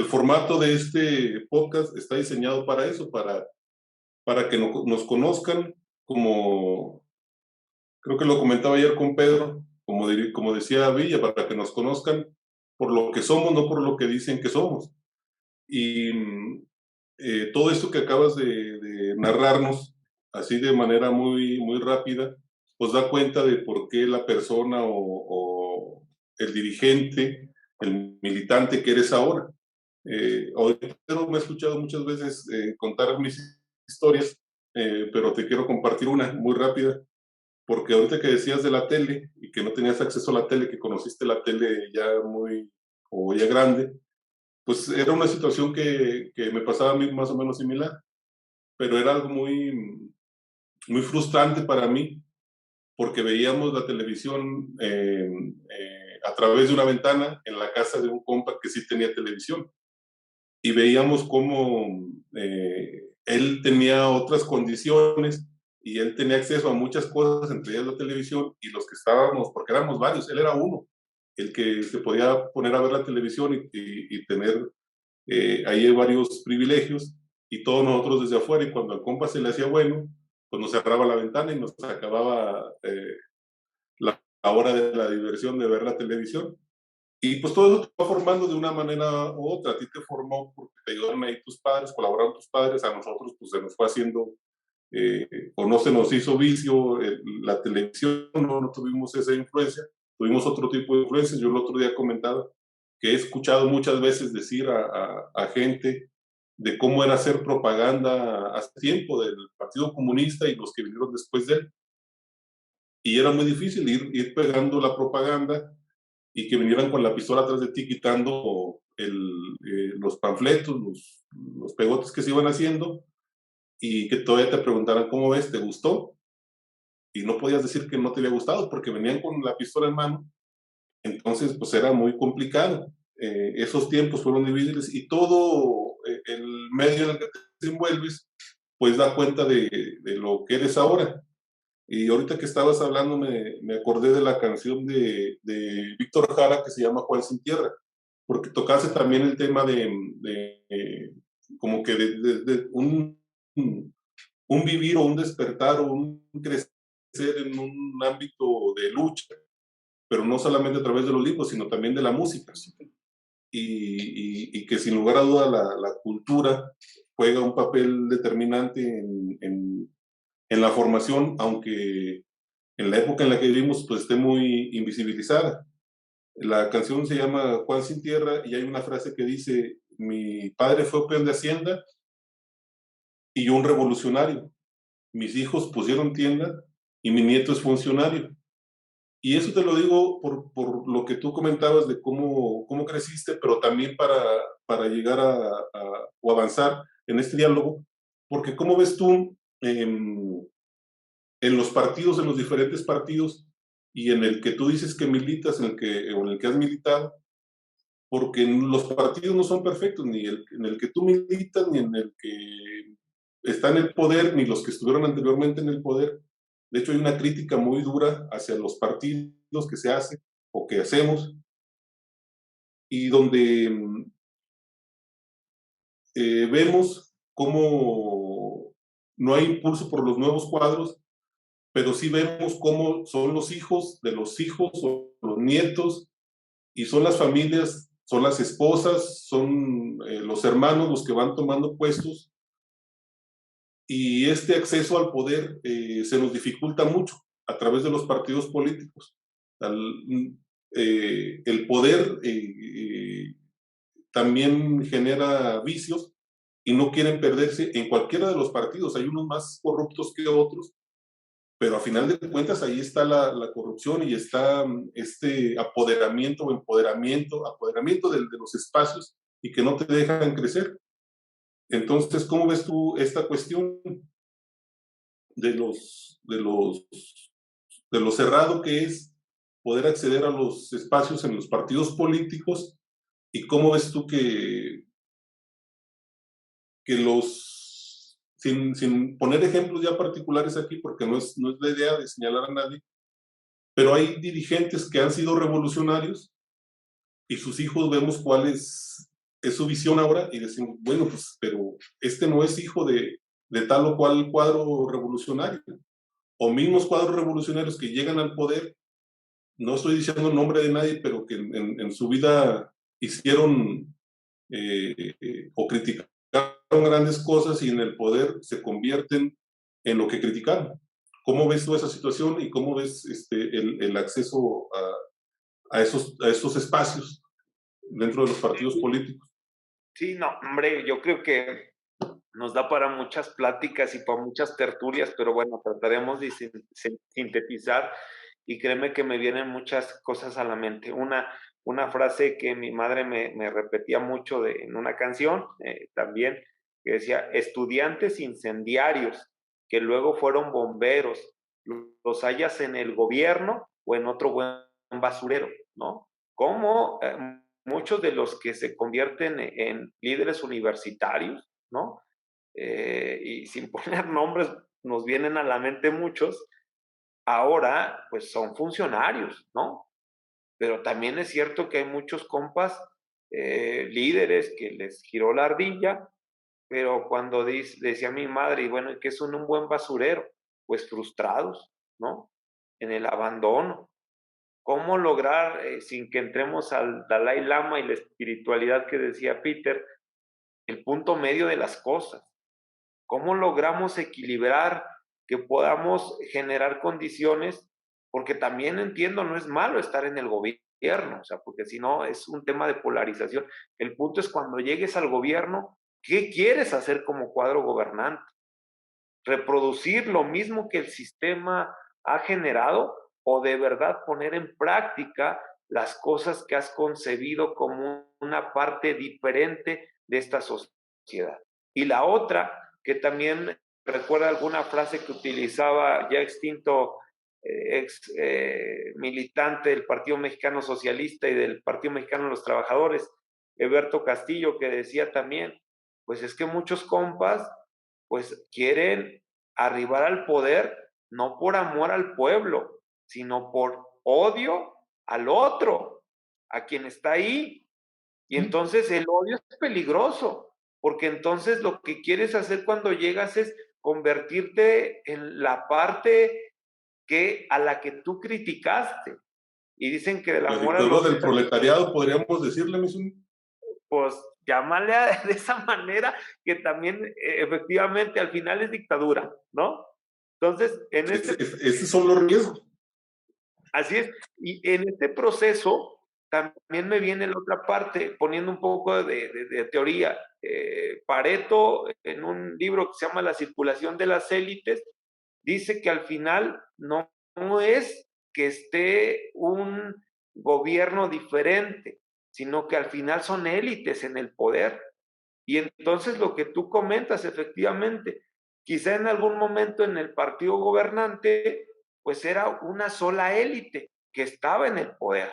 formato de este podcast está diseñado para eso, para que nos conozcan, como creo que lo comentaba ayer con Pedro, como decía Villa, para que nos conozcan por lo que somos, no por lo que dicen que somos. Y todo esto que acabas de narrarnos, así de manera muy, muy rápida, pues da cuenta de por qué la persona o el dirigente, el militante que eres ahora. Ahorita me he escuchado muchas veces contar mis historias, pero te quiero compartir una muy rápida, porque ahorita que decías de la tele y que no tenías acceso a la tele, que conociste la tele ya muy, o ya grande, pues era una situación que me pasaba a mí más o menos similar, pero era algo muy, muy frustrante para mí, porque veíamos la televisión a través de una ventana en la casa de un compa que sí tenía televisión, y veíamos cómo él tenía otras condiciones y él tenía acceso a muchas cosas, entre ellas la televisión, y los que estábamos, porque éramos varios, él era uno, el que se podía poner a ver la televisión y tener ahí hay varios privilegios, y todos nosotros desde afuera, y cuando al compa se le hacía bueno, pues nos cerraba la ventana y nos acababa la hora de la diversión de ver la televisión. Y pues todo eso te va formando de una manera u otra. A ti te formó porque te ayudaron ahí tus padres, colaboraron tus padres, a nosotros pues se nos fue haciendo, o no se nos hizo vicio la televisión, no tuvimos esa influencia, tuvimos otro tipo de influencias. Yo el otro día comentaba que he escuchado muchas veces decir a gente de cómo era hacer propaganda hace tiempo del Partido Comunista y los que vinieron después de él. Y era muy difícil ir pegando la propaganda y que vinieran con la pistola atrás de ti quitando los panfletos, los pegotes que se iban haciendo, y que todavía te preguntaran cómo ves, ¿te gustó? Y no podías decir que no te había gustado porque venían con la pistola en mano. Entonces, pues era muy complicado. Esos tiempos fueron difíciles y todo el medio en el que te desenvuelves, pues da cuenta de lo que eres ahora. Y ahorita que estabas hablando, me acordé de la canción de Víctor Jara que se llama Juan sin Tierra, porque tocaste también el tema como que de un vivir o un despertar o un crecer en un ámbito de lucha, pero no solamente a través de los libros, sino también de la música. Y que sin lugar a duda la cultura juega un papel determinante en la formación, aunque en la época en la que vivimos pues esté muy invisibilizada. La canción se llama Juan sin Tierra y hay una frase que dice, mi padre fue peón de Hacienda y yo un revolucionario. Mis hijos pusieron tienda y mi nieto es funcionario. Y eso te lo digo por lo que tú comentabas de cómo creciste, pero también para llegar o avanzar en este diálogo, porque cómo ves tú en los partidos, en los diferentes partidos, y en el que tú dices que militas, o en el que has militado, porque los partidos no son perfectos, ni en el que tú militas, ni en el que está en el poder, ni los que estuvieron anteriormente en el poder. De hecho, hay una crítica muy dura hacia los partidos que se hacen o que hacemos, y donde vemos cómo no hay impulso por los nuevos cuadros, pero sí vemos cómo son los hijos de los hijos o los nietos, y son las familias, son las esposas, son los hermanos los que van tomando puestos, y este acceso al poder se nos dificulta mucho a través de los partidos políticos. El poder también genera vicios y no quieren perderse en cualquiera de los partidos. Hay unos más corruptos que otros, pero a final de cuentas ahí está la corrupción y está este apoderamiento de los espacios y que no te dejan crecer. Entonces, ¿cómo ves tú esta cuestión de lo cerrado que es poder acceder a los espacios en los partidos políticos? ¿Y cómo ves tú que sin poner ejemplos ya particulares aquí, porque no es la idea de señalar a nadie, pero hay dirigentes que han sido revolucionarios y sus hijos vemos cuál es su visión ahora y decimos, bueno, pues, pero este no es hijo de tal o cual cuadro revolucionario, o mismos cuadros revolucionarios que llegan al poder, no estoy diciendo el nombre de nadie, pero que en su vida hicieron o criticaron grandes cosas y en el poder se convierten en lo que criticaron. ¿Cómo ves tú esa situación y cómo ves el acceso a esos espacios dentro de los partidos políticos? Sí, no, hombre, yo creo que nos da para muchas pláticas y para muchas tertulias, pero bueno, trataremos de sintetizar y créeme que me vienen muchas cosas a la mente. Una frase que mi madre me repetía mucho en una canción también, que decía, estudiantes incendiarios que luego fueron bomberos, los hallas en el gobierno o en otro buen basurero, ¿no? Como muchos de los que se convierten en líderes universitarios, ¿no? Y sin poner nombres, nos vienen a la mente muchos, ahora pues son funcionarios, ¿no? Pero también es cierto que hay muchos compas líderes que les giró la ardilla, pero cuando decía mi madre, y bueno, que son un buen basurero, pues frustrados, ¿no? En el abandono. ¿Cómo lograr, sin que entremos al Dalai Lama y la espiritualidad que decía Peter, el punto medio de las cosas? ¿Cómo logramos equilibrar que podamos generar condiciones? Porque también entiendo, no es malo estar en el gobierno, o sea, porque si no es un tema de polarización. El punto es cuando llegues al gobierno, ¿qué quieres hacer como cuadro gobernante? ¿Reproducir lo mismo que el sistema ha generado o de verdad poner en práctica las cosas que has concebido como una parte diferente de esta sociedad? Y la otra, que también recuerda alguna frase que utilizaba ya extinto ex militante del Partido Mexicano Socialista y del Partido Mexicano de los Trabajadores, Eberto Castillo, que decía también, pues es que muchos compas pues quieren arribar al poder no por amor al pueblo, sino por odio al otro, a quien está ahí. Y entonces el odio es peligroso, porque entonces lo que quieres hacer cuando llegas es convertirte en la parte a la que tú criticaste. Y dicen que del amor a los... del proletariado, podríamos decirle, Misuni. Pues llámale de esa manera, que también efectivamente al final es dictadura, ¿no? Entonces, Esos son los riesgos. Así es, y en este proceso, también me viene la otra parte, poniendo un poco de teoría. Pareto, en un libro que se llama La circulación de las élites, dice que al final no es que esté un gobierno diferente, sino que al final son élites en el poder. Y entonces lo que tú comentas, efectivamente, quizá en algún momento en el partido gobernante, pues era una sola élite que estaba en el poder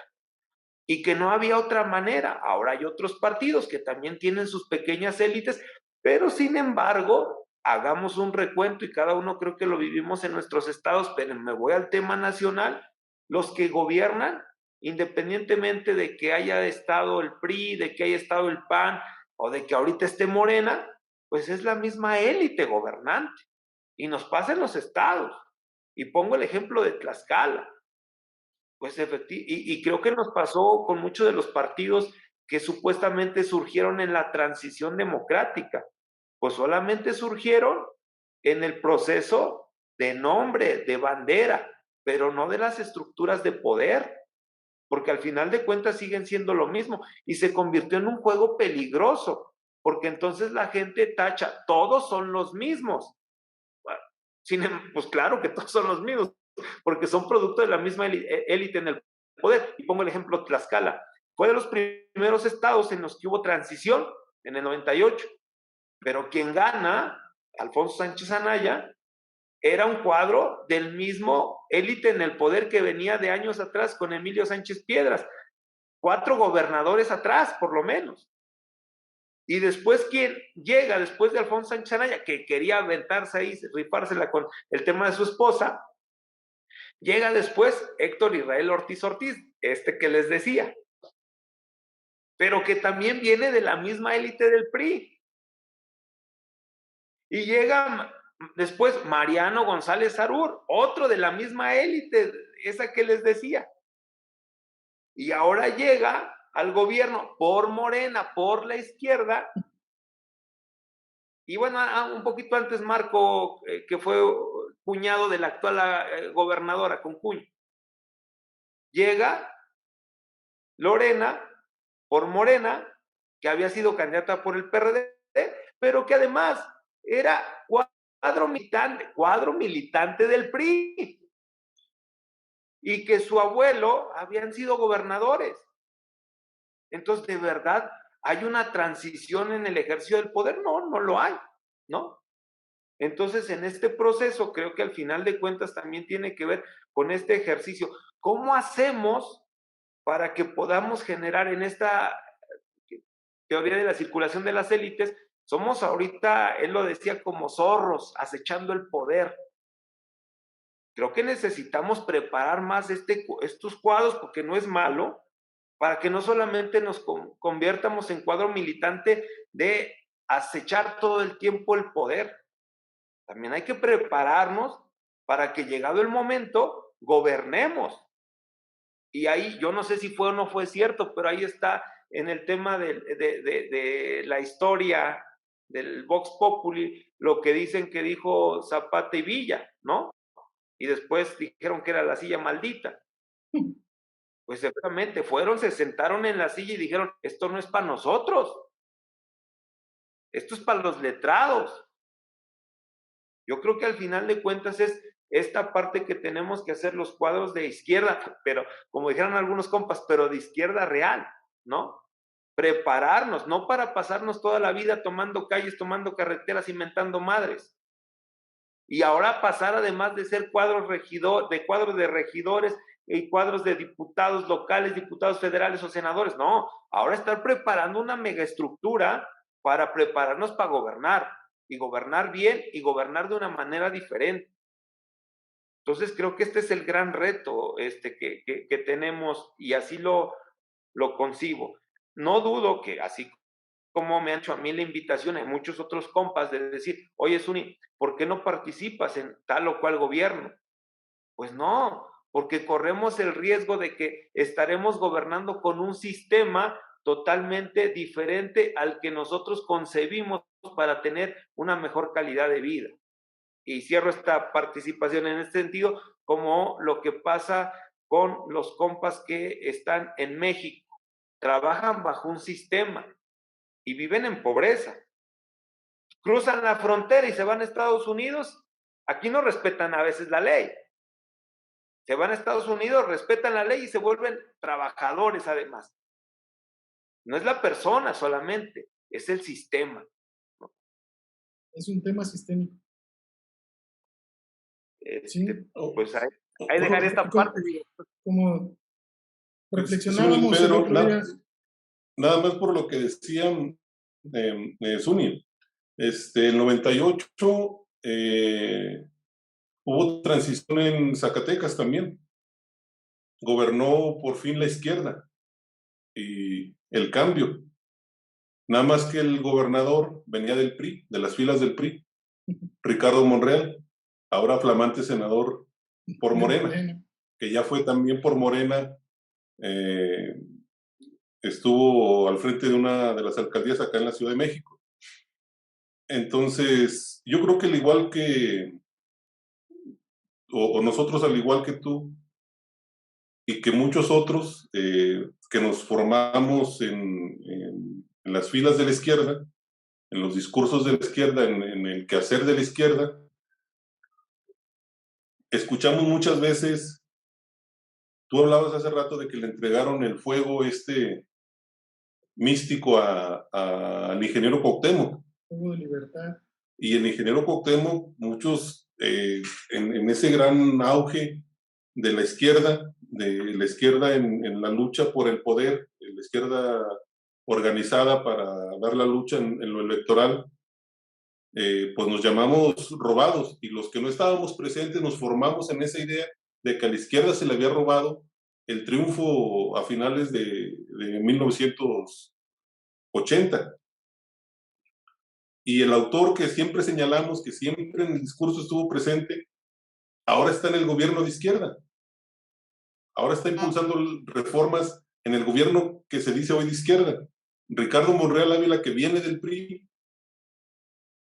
y que no había otra manera. Ahora hay otros partidos que también tienen sus pequeñas élites, pero sin embargo, hagamos un recuento y cada uno creo que lo vivimos en nuestros estados, pero me voy al tema nacional, los que gobiernan, independientemente de que haya estado el PRI, de que haya estado el PAN o de que ahorita esté Morena, pues es la misma élite gobernante y nos pasa en los estados. Y pongo el ejemplo de Tlaxcala. Pues y creo que nos pasó con muchos de los partidos que supuestamente surgieron en la transición democrática. Pues solamente surgieron en el proceso de nombre, de bandera, pero no de las estructuras de poder, porque al final de cuentas siguen siendo lo mismo y se convirtió en un juego peligroso, porque entonces la gente tacha, todos son los mismos. Pues claro que todos son los mismos, porque son producto de la misma élite en el poder. Y pongo el ejemplo Tlaxcala. Fue de los primeros estados en los que hubo transición, en el 98. Pero quien gana, Alfonso Sánchez Anaya, era un cuadro del mismo élite en el poder que venía de años atrás con Emilio Sánchez Piedras. 4 gobernadores atrás, por lo menos. Y después, ¿quién llega después de Alfonso Sánchez Anaya, que quería aventarse ahí, rifársela con el tema de su esposa? Llega después Héctor Israel Ortiz Ortiz, que les decía, pero que también viene de la misma élite del PRI. Y llega después Mariano González Arur, otro de la misma élite, esa que les decía. Y ahora llega al gobierno por Morena, por la izquierda. Y bueno, un poquito antes Marco, que fue cuñado de la actual gobernadora con Cuño. Llega Lorena por Morena, que había sido candidata por el PRD, pero que además era cuadro militante del PRI, y que su abuelo habían sido gobernadores. Entonces, ¿de verdad hay una transición en el ejercicio del poder? No, no lo hay, ¿no? Entonces, en este proceso, creo que al final de cuentas también tiene que ver con este ejercicio. ¿Cómo hacemos para que podamos generar en esta teoría de la circulación de las élites? Somos ahorita, él lo decía, como zorros acechando el poder. Creo que necesitamos preparar más estos cuadros, porque no es malo, para que no solamente nos conviertamos en cuadro militante de acechar todo el tiempo el poder. También hay que prepararnos para que llegado el momento, gobernemos. Y ahí, yo no sé si fue o no fue cierto, pero ahí está en el tema de la historia del Vox Populi, lo que dicen que dijo Zapata y Villa, ¿no? Y después dijeron que era la silla maldita. Pues seguramente fueron, se sentaron en la silla y dijeron, esto no es para nosotros, esto es para los letrados. Yo creo que al final de cuentas es esta parte que tenemos que hacer los cuadros de izquierda, pero como dijeron algunos compas, pero de izquierda real, ¿no? Prepararnos, no para pasarnos toda la vida tomando calles, tomando carreteras, inventando madres. Y ahora pasar, además de ser cuadros de regidores y cuadros de diputados locales, diputados federales o senadores, no, ahora estar preparando una megaestructura para prepararnos para gobernar, y gobernar bien y gobernar de una manera diferente. Entonces creo que este es el gran reto que tenemos, y así lo concibo. No dudo que así como me han hecho a mí la invitación, hay muchos otros compas de decir, oye Zuni, ¿por qué no participas en tal o cual gobierno? Pues no, porque corremos el riesgo de que estaremos gobernando con un sistema totalmente diferente al que nosotros concebimos para tener una mejor calidad de vida. Y cierro esta participación en este sentido, como lo que pasa con los compas que están en México. trabajan bajo un sistema y viven en pobreza. Cruzan la frontera y se van a Estados Unidos. Aquí no respetan a veces la ley. Se van a Estados Unidos, respetan la ley y se vuelven trabajadores además. No es la persona solamente, es el sistema. Es un tema sistémico. Sí. Pues ahí Como dejaré esta parte. Como reflexionábamos Pedro, el otro día. Nada más por lo que decían Zuni. El 98 hubo transición en Zacatecas también. Gobernó por fin la izquierda y el cambio. Nada más que el gobernador venía del PRI, de las filas del PRI, Ricardo Monreal, ahora flamante senador por Morena, que ya fue también por Morena, estuvo al frente de una de las alcaldías acá en la Ciudad de México. Entonces, yo creo que al igual que, o nosotros al igual que tú, y que muchos otros que nos formamos en las filas de la izquierda, en los discursos de la izquierda, en el quehacer de la izquierda, escuchamos muchas veces, tú hablabas hace rato de que le entregaron el fuego místico al ingeniero Cuauhtémoc. Fuego de libertad. Y el ingeniero Cuauhtémoc, muchos en ese gran auge de la izquierda en la lucha por el poder, en la izquierda organizada para dar la lucha en lo electoral, pues nos llamamos robados, y los que no estábamos presentes nos formamos en esa idea de que a la izquierda se le había robado el triunfo a finales de 1980. Y el autor que siempre señalamos, que siempre en el discurso estuvo presente, ahora está en el gobierno de izquierda. Ahora está impulsando reformas en el gobierno que se dice hoy de izquierda. Ricardo Monreal Ávila, que viene del PRI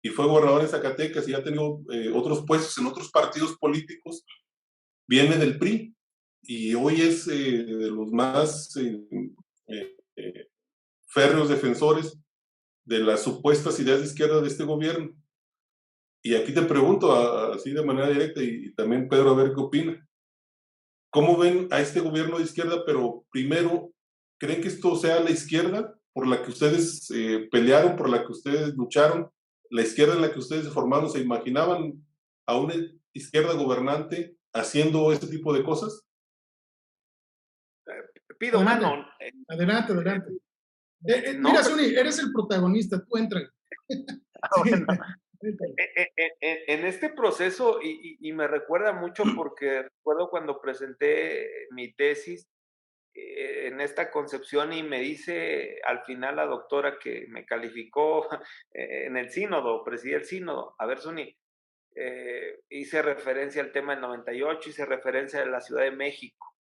y fue gobernador en Zacatecas y ha tenido otros puestos en otros partidos políticos, viene del PRI y hoy es de los más férreos defensores de las supuestas ideas de izquierda de este gobierno. Y aquí te pregunto así de manera directa, y también Pedro, a ver qué opina. ¿Cómo ven a este gobierno de izquierda? Pero primero, ¿creen que esto sea la izquierda por la que ustedes pelearon, por la que ustedes lucharon, la izquierda en la que ustedes se formaron? ¿Se imaginaban a una izquierda gobernante haciendo este tipo de cosas? Pido mano. Adelante. Mira, Zuni, eres el protagonista, tú entra. Bueno, en este proceso, y me recuerda mucho porque recuerdo cuando presenté mi tesis en esta concepción, y me dice al final la doctora que me calificó en el sínodo, presidí el sínodo, a ver, Zuni, hice referencia al tema del 98, hice referencia a la Ciudad de México,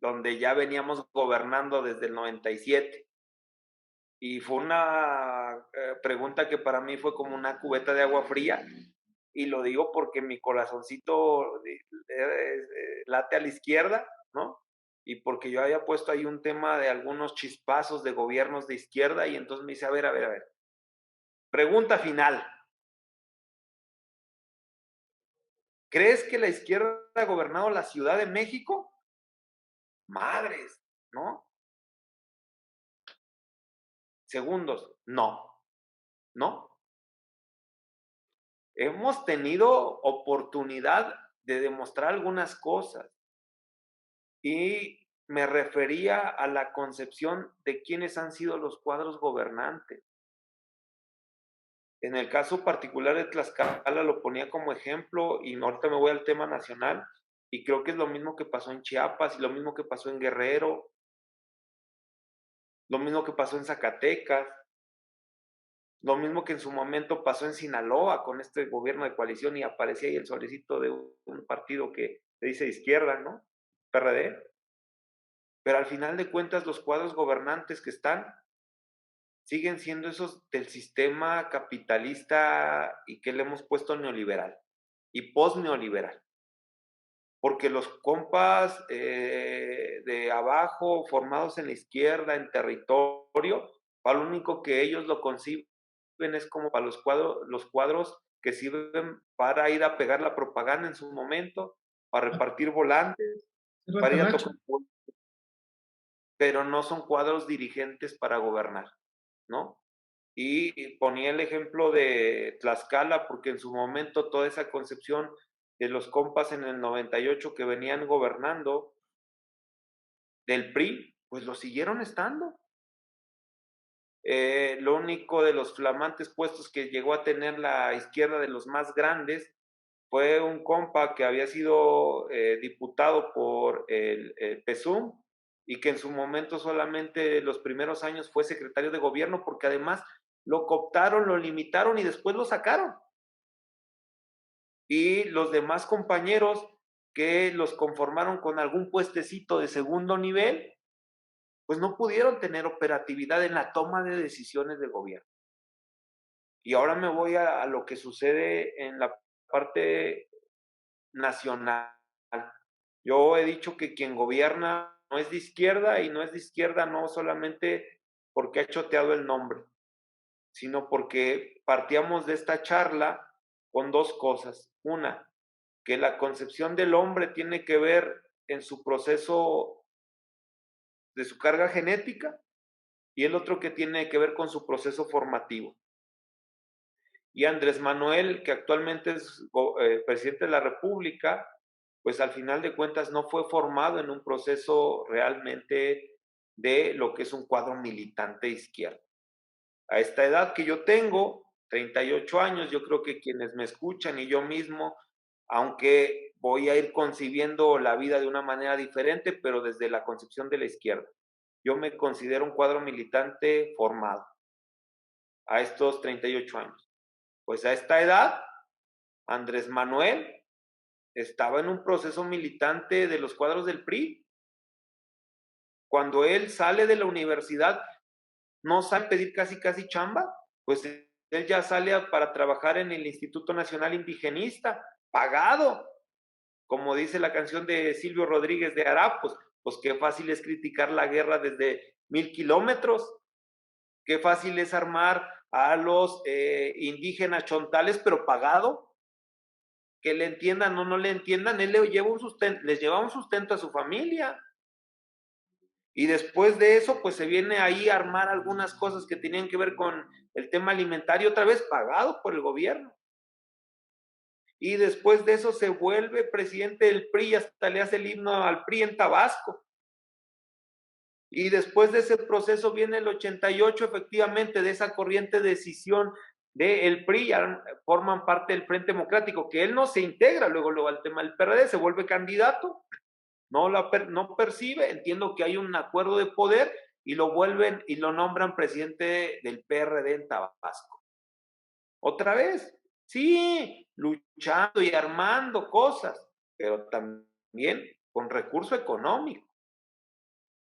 donde ya veníamos gobernando desde el 97. Y fue una pregunta que para mí fue como una cubeta de agua fría, y lo digo porque mi corazoncito late a la izquierda, ¿no? Y porque yo había puesto ahí un tema de algunos chispazos de gobiernos de izquierda, y entonces me dice, a ver. Pregunta final. ¿Crees que la izquierda ha gobernado la Ciudad de México? Madres, ¿no? Segundos, no. Hemos tenido oportunidad de demostrar algunas cosas, y me refería a la concepción de quiénes han sido los cuadros gobernantes. En el caso particular de Tlaxcala lo ponía como ejemplo, y ahorita me voy al tema nacional, y creo que es lo mismo que pasó en Chiapas, y lo mismo que pasó en Guerrero, lo mismo que pasó en Zacatecas, lo mismo que en su momento pasó en Sinaloa con este gobierno de coalición, y aparecía ahí el solecito de un partido que se dice de izquierda, ¿no? PRD. Pero al final de cuentas los cuadros gobernantes que están siguen siendo esos del sistema capitalista, y que le hemos puesto neoliberal y post-neoliberal. porque los compas de abajo, formados en la izquierda, en territorio, para lo único que ellos lo conciben es como para los cuadros que sirven para ir a pegar la propaganda en su momento, para repartir volantes, para ir a tocar, pero no son cuadros dirigentes para gobernar, ¿no? Y ponía el ejemplo de Tlaxcala, porque en su momento toda esa concepción de los compas en el 98 que venían gobernando del PRI, pues lo siguieron estando. Lo único de los flamantes puestos que llegó a tener la izquierda de los más grandes fue un compa que había sido diputado por el PSUM y que en su momento solamente los primeros años fue secretario de gobierno, porque además lo cooptaron, lo limitaron y después lo sacaron. Y los demás compañeros que los conformaron con algún puestecito de segundo nivel, pues no pudieron tener operatividad en la toma de decisiones del gobierno. Y ahora me voy a lo que sucede en la parte nacional. Yo he dicho que quien gobierna no es de izquierda, y no es de izquierda no solamente porque ha choteado el nombre, sino porque partíamos de esta charla con dos cosas. Una, que la concepción del hombre tiene que ver en su proceso de su carga genética, y el otro que tiene que ver con su proceso formativo. Y Andrés Manuel, que actualmente es presidente de la República, pues al final de cuentas no fue formado en un proceso realmente de lo que es un cuadro militante izquierdo. A esta edad que yo tengo, 38 años, yo creo que quienes me escuchan y yo mismo, aunque voy a ir concibiendo la vida de una manera diferente, pero desde la concepción de la izquierda, yo me considero un cuadro militante formado a estos 38 años. Pues a esta edad, Andrés Manuel estaba en un proceso militante de los cuadros del PRI. Cuando él sale de la universidad, no sabe pedir casi chamba, pues él ya sale para trabajar en el Instituto Nacional Indigenista, pagado, como dice la canción de Silvio Rodríguez de Harapos. Pues qué fácil es criticar la guerra desde 1000 kilómetros, qué fácil es armar a los indígenas chontales, pero pagado, que le entiendan o no le entiendan, él les lleva un sustento a su familia. Y después de eso, pues se viene ahí a armar algunas cosas que tenían que ver con el tema alimentario, otra vez pagado por el gobierno. Y después de eso se vuelve presidente del PRI y hasta le hace el himno al PRI en Tabasco. Y después de ese proceso viene el 88, efectivamente, de esa corriente de decisión del PRI, ya forman parte del Frente Democrático, que él no se integra luego al tema del PRD, se vuelve candidato. No percibe, entiendo que hay un acuerdo de poder y lo vuelven y lo nombran presidente del PRD en Tabasco. Otra vez, sí, luchando y armando cosas, pero también con recurso económico.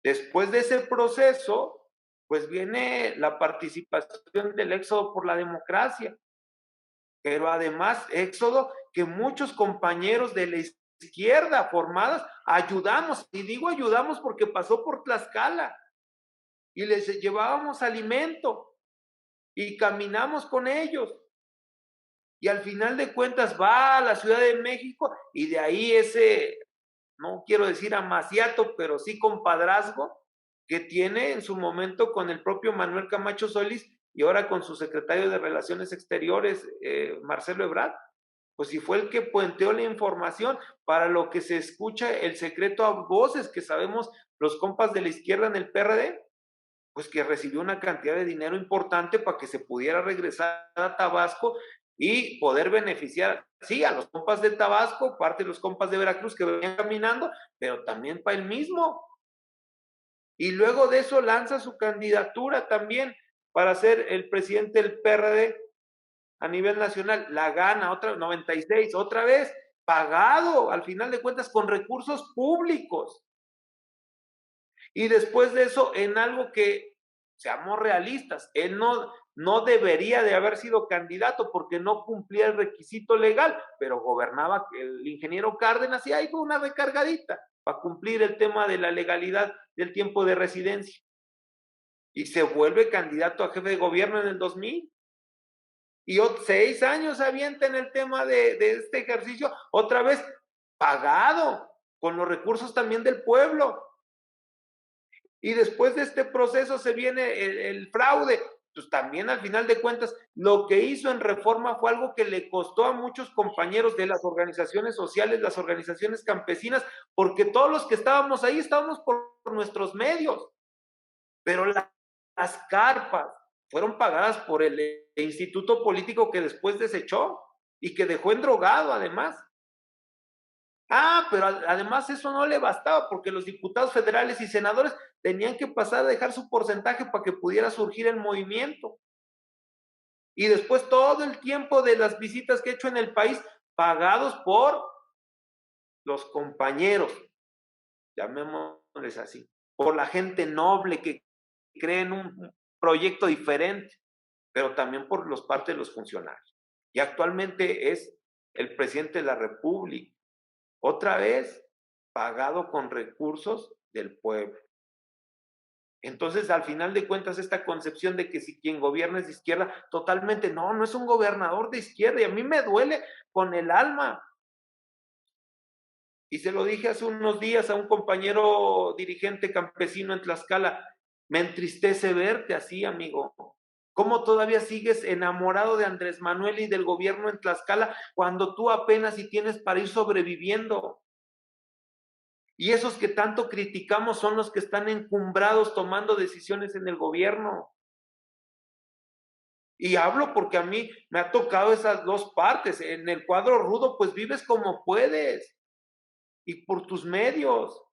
Después de ese proceso, pues viene la participación del éxodo por la democracia, pero además éxodo que muchos compañeros de la izquierda formadas ayudamos, y digo ayudamos porque pasó por Tlaxcala y les llevábamos alimento y caminamos con ellos, y al final de cuentas va a la Ciudad de México y de ahí ese, no quiero decir amaciato, pero sí compadrazgo que tiene en su momento con el propio Manuel Camacho Solís y ahora con su secretario de Relaciones Exteriores, Marcelo Ebrard. Pues si fue el que puenteó la información para lo que se escucha el secreto a voces que sabemos los compas de la izquierda en el PRD, pues que recibió una cantidad de dinero importante para que se pudiera regresar a Tabasco y poder beneficiar, sí, a los compas de Tabasco, parte de los compas de Veracruz que venían caminando, pero también para él mismo. Y luego de eso lanza su candidatura también para ser el presidente del PRD a nivel nacional, la gana, otra 96, otra vez, pagado, al final de cuentas, con recursos públicos. Y después de eso, en algo que, seamos realistas, él no no debería de haber sido candidato porque no cumplía el requisito legal, pero gobernaba el ingeniero Cárdenas y ahí fue una recargadita para cumplir el tema de la legalidad del tiempo de residencia. Y se vuelve candidato a jefe de gobierno en el 2000. Y 6 años avienta en el tema de este ejercicio, otra vez pagado, con los recursos también del pueblo. Y después de este proceso se viene el fraude. Pues también al final de cuentas, lo que hizo en Reforma fue algo que le costó a muchos compañeros de las organizaciones sociales, las organizaciones campesinas, porque todos los que estábamos ahí estábamos por nuestros medios. Pero las carpas fueron pagadas por el instituto político que después desechó y que dejó endrogado además. Pero además eso no le bastaba porque los diputados federales y senadores tenían que pasar a dejar su porcentaje para que pudiera surgir el movimiento. Y después todo el tiempo de las visitas que he hecho en el país, pagados por los compañeros, llamémosles así, por la gente noble que cree en un proyecto diferente, pero también por los parte de los funcionarios. Y actualmente es el presidente de la República, otra vez pagado con recursos del pueblo. Entonces, al final de cuentas, esta concepción de que si quien gobierna es de izquierda, totalmente no es un gobernador de izquierda y a mí me duele con el alma. Y se lo dije hace unos días a un compañero dirigente campesino en Tlaxcala, me entristece verte así, amigo. ¿Cómo todavía sigues enamorado de Andrés Manuel y del gobierno en Tlaxcala cuando tú apenas si tienes para ir sobreviviendo? Y esos que tanto criticamos son los que están encumbrados tomando decisiones en el gobierno. Y hablo porque a mí me ha tocado esas dos partes. En el cuadro rudo, pues vives como puedes y por tus medios.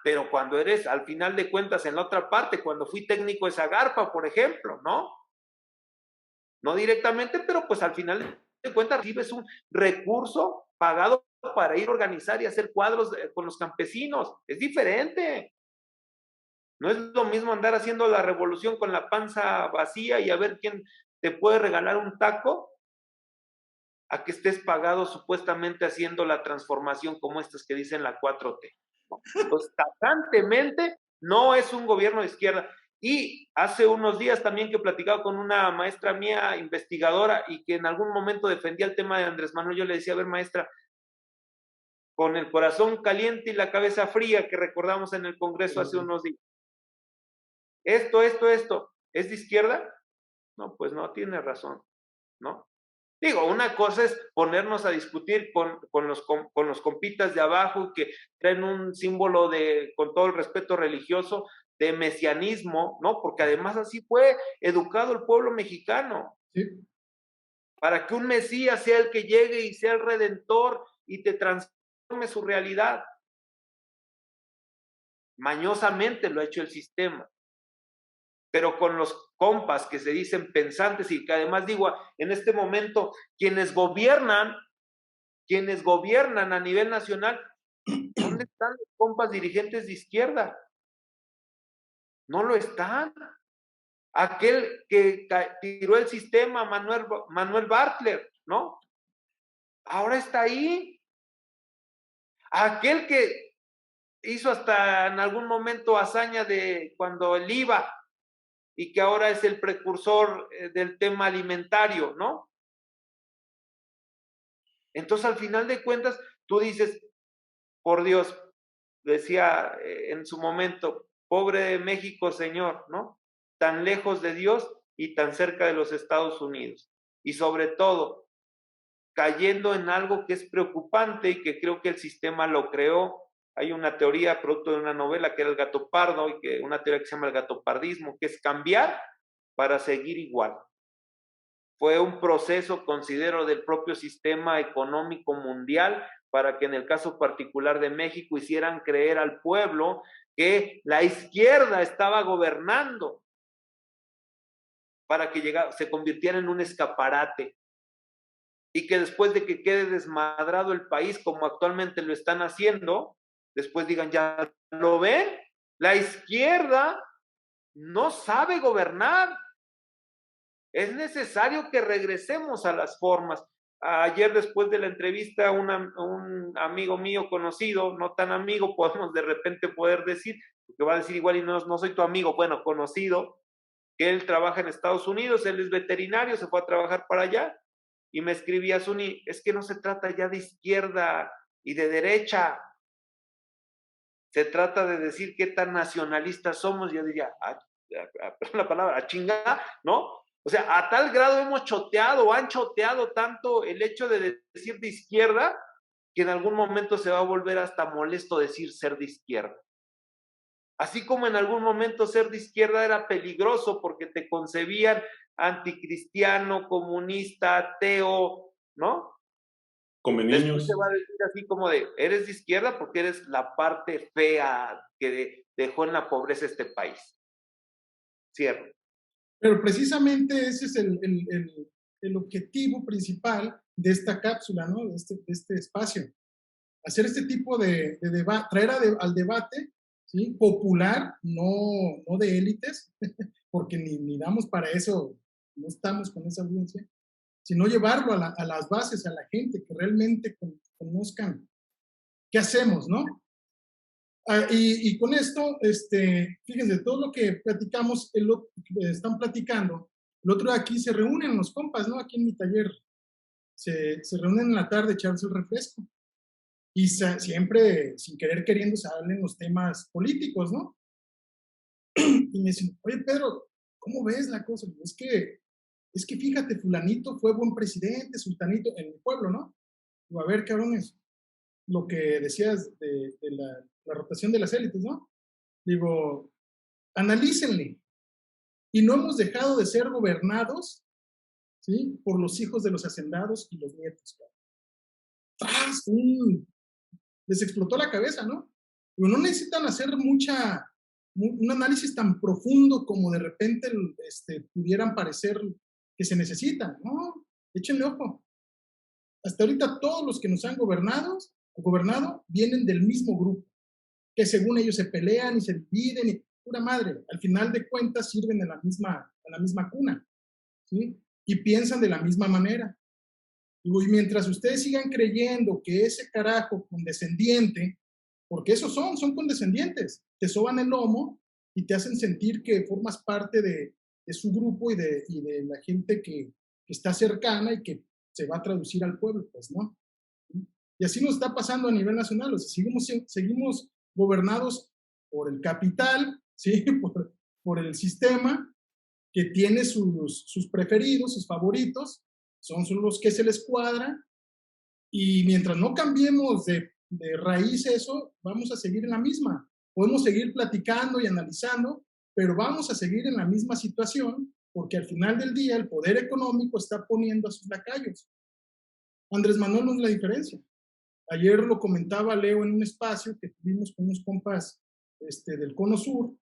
Pero cuando eres, al final de cuentas, en la otra parte, cuando fui técnico de Zagarpa, por ejemplo, ¿no? No directamente, pero pues al final de cuentas recibes un recurso pagado para ir a organizar y hacer cuadros con los campesinos. Es diferente. No es lo mismo andar haciendo la revolución con la panza vacía y a ver quién te puede regalar un taco, a que estés pagado supuestamente haciendo la transformación como estas que dicen la 4T. Pues tajantemente no es un gobierno de izquierda. Y hace unos días también que he platicado con una maestra mía, investigadora, y que en algún momento defendía el tema de Andrés Manuel, yo le decía, a ver maestra, con el corazón caliente y la cabeza fría que recordamos en el Congreso hace unos días. Esto, ¿es de izquierda? No, pues no, tiene razón, ¿no? Digo, una cosa es ponernos a discutir con los compitas de abajo que traen un símbolo de, con todo el respeto religioso, de mesianismo, ¿no? Porque además así fue educado el pueblo mexicano. Sí. Para que un Mesías sea el que llegue y sea el redentor y te transforme su realidad. Mañosamente lo ha hecho el sistema. Pero con los compas que se dicen pensantes y que además digo, en este momento, quienes gobiernan a nivel nacional, ¿dónde están los compas dirigentes de izquierda? No lo están. Aquel que tiró el sistema, Manuel Bartlett, ¿no? Ahora está ahí. Aquel que hizo hasta en algún momento hazaña de cuando el IVA, y que ahora es el precursor del tema alimentario, ¿no? Entonces, al final de cuentas, tú dices, por Dios, decía en su momento, pobre de México, Señor, ¿no? Tan lejos de Dios y tan cerca de los Estados Unidos. Y sobre todo, cayendo en algo que es preocupante y que creo que el sistema lo creó. Hay una teoría producto de una novela que era el gato pardo y que una teoría que se llama el gatopardismo, que es cambiar para seguir igual. Fue un proceso, considero, del propio sistema económico mundial para que en el caso particular de México hicieran creer al pueblo que la izquierda estaba gobernando para que se convirtiera en un escaparate y que después de que quede desmadrado el país como actualmente lo están haciendo, después digan, ¿ya lo ven? La izquierda no sabe gobernar. Es necesario que regresemos a las formas. Ayer, después de la entrevista, un amigo mío conocido, no tan amigo, podemos de repente poder decir, porque va a decir igual y no soy tu amigo, bueno, conocido, que él trabaja en Estados Unidos, él es veterinario, se fue a trabajar para allá, y me escribía, Zuni, es que no se trata ya de izquierda y de derecha, se trata de decir qué tan nacionalistas somos. Yo diría, perdón la palabra, a chingar, ¿no? O sea, a tal grado hemos choteado, han choteado tanto el hecho de decir de izquierda, que en algún momento se va a volver hasta molesto decir ser de izquierda. Así como en algún momento ser de izquierda era peligroso porque te concebían anticristiano, comunista, ateo, ¿no? Come Después niños. se va a decir así como de, eres de izquierda porque eres la parte fea que dejó en la pobreza este país. Cierro. Pero precisamente ese es el objetivo principal de esta cápsula, ¿no? De este espacio. Hacer este tipo de debate, traer al debate, ¿sí? Popular, no de élites, porque ni damos para eso, no estamos con esa audiencia, sino llevarlo a las bases, a la gente, que realmente conozcan qué hacemos, ¿no? Y con esto, fíjense, todo lo que platicamos, están platicando, el otro día aquí se reúnen los compas, ¿no? Aquí en mi taller, se reúnen en la tarde a echarse el refresco. Y siempre, sin querer queriendo, se hablan los temas políticos, ¿no? Y me dicen, oye, Pedro, ¿cómo ves la cosa? Es que fíjate, fulanito fue buen presidente, sultanito, en mi pueblo, ¿no? Digo, a ver, cabrones, lo que decías de la rotación de las élites, ¿no? Digo, analícenle. Y no hemos dejado de ser gobernados, ¿sí? Por los hijos de los hacendados y los nietos. ¡Tras! Les explotó la cabeza, ¿no? Pero no necesitan hacer un análisis tan profundo como de repente pudieran parecer que se necesitan, ¿no? Échenle ojo. Hasta ahorita todos los que nos han gobernado vienen del mismo grupo, que según ellos se pelean y se dividen y pura madre, al final de cuentas sirven en la misma cuna, ¿sí? Y piensan de la misma manera. Y mientras ustedes sigan creyendo que ese carajo condescendiente, porque esos son condescendientes, te soban el lomo y te hacen sentir que formas parte de su grupo y de la gente que está cercana y que se va a traducir al pueblo, pues, ¿no? Y así nos está pasando a nivel nacional, o sea, seguimos gobernados por el capital, ¿sí? Por el sistema que tiene sus preferidos, sus favoritos, son los que se les cuadra, y mientras no cambiemos de raíz eso, vamos a seguir en la misma. Podemos seguir platicando y analizando, pero vamos a seguir en la misma situación, porque al final del día el poder económico está poniendo a sus lacayos. Andrés Manuel no es la diferencia. Ayer lo comentaba Leo en un espacio que tuvimos con unos compas del Cono Sur,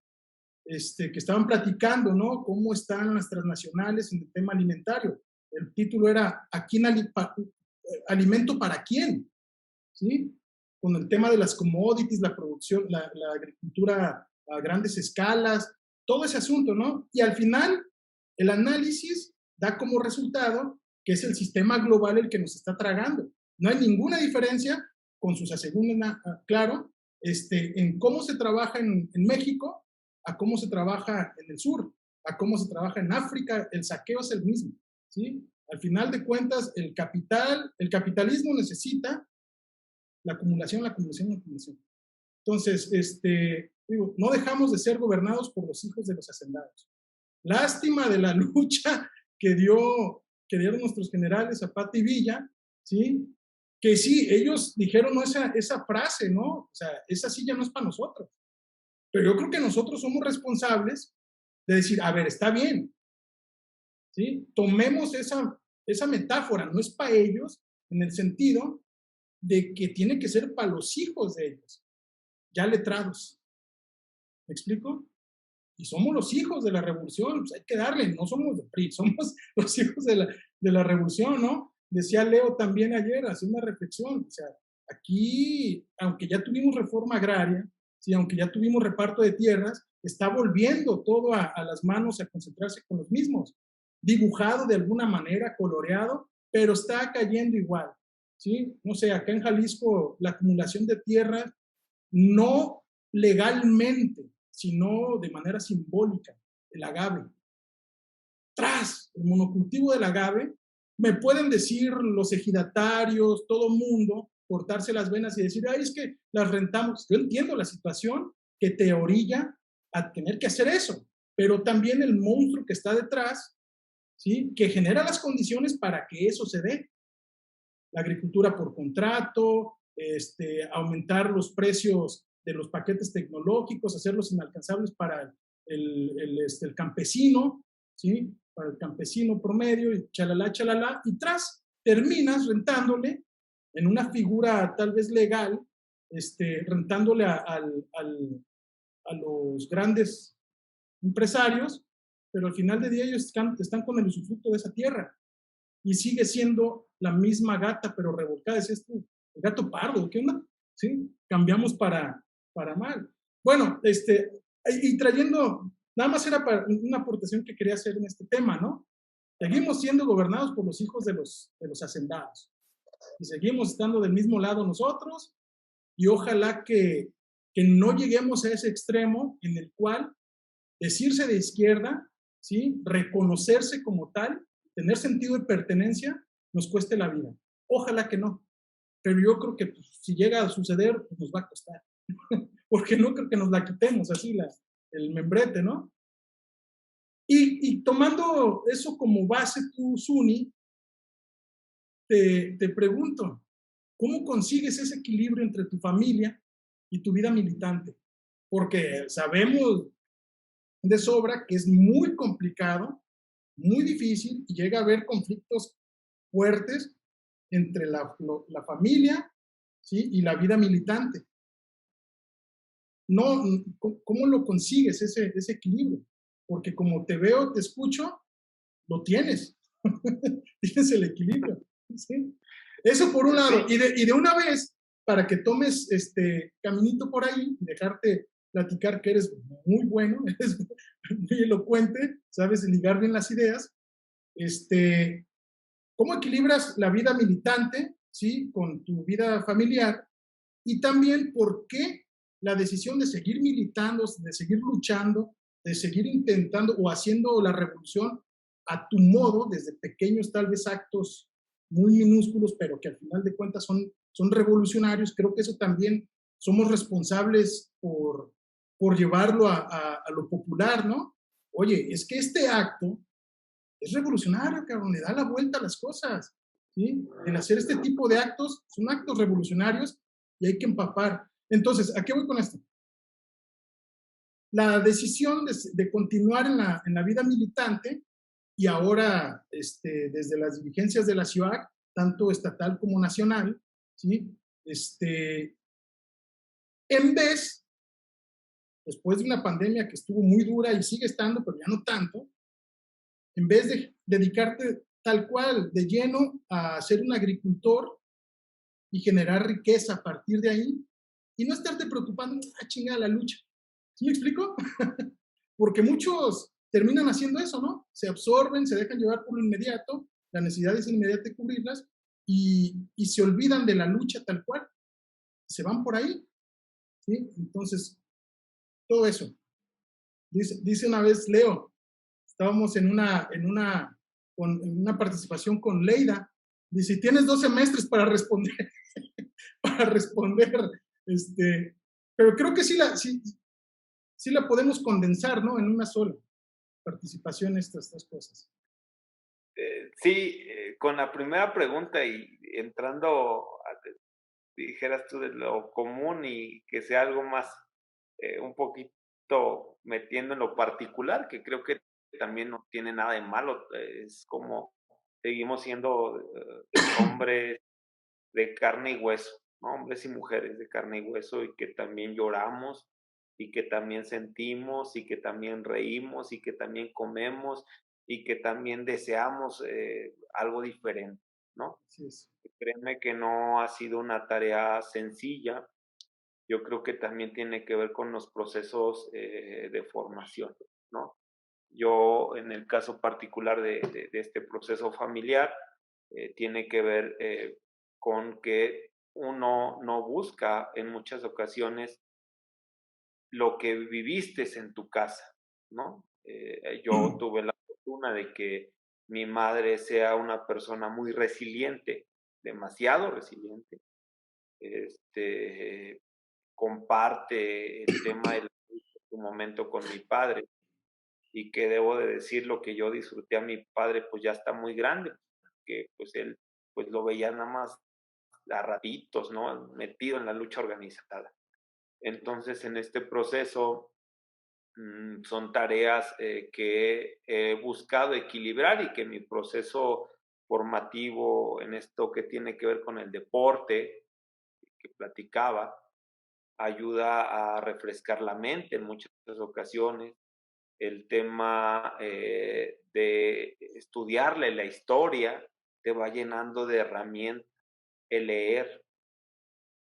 que estaban platicando, ¿no? Cómo están las transnacionales en el tema alimentario. El título era ¿alimento para quién? ¿Sí? Con el tema de las commodities, la producción, la agricultura a grandes escalas, todo ese asunto, ¿no? Y al final, el análisis da como resultado que es el sistema global el que nos está tragando. No hay ninguna diferencia, con sus aseguran, claro, en cómo se trabaja en México, a cómo se trabaja en el sur, a cómo se trabaja en África. El saqueo es el mismo, ¿sí? Al final de cuentas, el capitalismo necesita la acumulación. Entonces, digo, no dejamos de ser gobernados por los hijos de los hacendados. Lástima de la lucha que dieron nuestros generales Zapata y Villa, ¿sí? Que sí, ellos dijeron esa frase, ¿no? O sea, esa silla no es para nosotros. Pero yo creo que nosotros somos responsables de decir, a ver, está bien, ¿sí? Tomemos esa metáfora, no es para ellos, en el sentido de que tiene que ser para los hijos de ellos, ya letrados. ¿Me explico? Y somos los hijos de la revolución, pues hay que darle, no somos de PRI, somos los hijos de la revolución, ¿no? Decía Leo también ayer, hacía una reflexión, o sea, aquí, aunque ya tuvimos reforma agraria, ¿sí? Aunque ya tuvimos reparto de tierras, está volviendo todo a las manos, a concentrarse con los mismos. dibujado de alguna manera, coloreado, pero está cayendo igual, ¿sí? No sé, acá en Jalisco la acumulación de tierra, no legalmente, sino de manera simbólica, el agave. Tras el monocultivo del agave, me pueden decir los ejidatarios, todo mundo, cortarse las venas y decir, ay, es que las rentamos. Yo entiendo la situación que te orilla a tener que hacer eso, pero también el monstruo que está detrás, ¿sí? Que genera las condiciones para que eso se dé. La agricultura por contrato, aumentar los precios de los paquetes tecnológicos, hacerlos inalcanzables para el campesino, ¿sí? Para el campesino promedio, y chalala, chalala, y terminas rentándole en una figura tal vez legal, rentándole a los grandes empresarios, pero al final de día ellos están con el usufructo de esa tierra y sigue siendo la misma gata, pero revolcada. Es tú, el gato pardo, ¿qué onda? ¿Sí? Cambiamos para mal. Bueno, y trayendo, nada más era para una aportación que quería hacer en este tema, ¿no? Seguimos siendo gobernados por los hijos de los hacendados y seguimos estando del mismo lado nosotros y ojalá que no lleguemos a ese extremo en el cual decirse de izquierda, ¿sí? Reconocerse como tal, tener sentido de pertenencia, nos cueste la vida. Ojalá que no, pero yo creo que pues, si llega a suceder, pues nos va a costar, porque no creo que nos la quitemos así, el membrete, ¿no? Y tomando eso como base tú, Suni, te pregunto, ¿cómo consigues ese equilibrio entre tu familia y tu vida militante? Porque sabemos de sobra que es muy complicado, muy difícil y llega a haber conflictos fuertes entre la familia, ¿sí? Y la vida militante. No, ¿cómo lo consigues ese equilibrio? Porque como te veo, te escucho, lo tienes. Tienes el equilibrio. ¿Sí? Eso por un lado. Sí. Y de una vez, para que tomes caminito por ahí y dejarte platicar que eres muy bueno, eres muy elocuente, sabes ligar bien las ideas, ¿cómo equilibras la vida militante, ¿sí? Con tu vida familiar? Y también, ¿por qué la decisión de seguir militando, de seguir luchando, de seguir intentando o haciendo la revolución a tu modo, desde pequeños tal vez actos muy minúsculos, pero que al final de cuentas son revolucionarios? Creo que eso también somos responsables por llevarlo a lo popular, ¿no? Oye, es que este acto es revolucionario, cabrón, le da la vuelta a las cosas, ¿sí? El hacer este tipo de actos son actos revolucionarios y hay que empapar. Entonces, ¿a qué voy con esto? La decisión de continuar en la vida militante y ahora desde las dirigencias de la ciudad, tanto estatal como nacional, ¿sí? En vez, después de una pandemia que estuvo muy dura y sigue estando, pero ya no tanto, en vez de dedicarte tal cual de lleno a ser un agricultor y generar riqueza a partir de ahí y no estarte preocupando, chingada la lucha. ¿Sí me explico? Porque muchos terminan haciendo eso, ¿no? Se absorben, se dejan llevar por lo inmediato, la necesidad es inmediata de cubrirlas y se olvidan de la lucha tal cual. Se van por ahí, ¿sí? Entonces, todo eso. Dice una vez Leo, estábamos en una participación con Leida, dice, tienes 2 semestres para responder, para responder, pero creo que sí la podemos condensar, ¿no? En una sola participación estas cosas. Sí, con la primera pregunta y entrando, dijeras tú, de lo común y que sea algo más, un poquito metiendo en lo particular, que creo que también no tiene nada de malo, es como seguimos siendo hombres de carne y hueso, ¿no? Hombres y mujeres de carne y hueso y que también lloramos y que también sentimos y que también reímos y que también comemos y que también deseamos algo diferente, ¿no? Así es. Créeme que no ha sido una tarea sencilla. Yo creo que también tiene que ver con los procesos de formación, ¿no? Yo, en el caso particular de este proceso familiar, tiene que ver con que uno no busca en muchas ocasiones lo que viviste en tu casa, ¿no? Yo tuve la fortuna de que mi madre sea una persona muy resiliente, demasiado resiliente. Este, comparte el tema de su momento con mi padre, y que debo de decir lo que yo disfruté a mi padre, pues ya está muy grande, que pues él pues lo veía nada más a ratitos, ¿no? Metido en la lucha organizada. Entonces, en este proceso son tareas que he buscado equilibrar, y que mi proceso formativo en esto que tiene que ver con el deporte que platicaba, ayuda a refrescar la mente en muchas ocasiones. El tema de estudiarle la historia te va llenando de herramientas, el leer.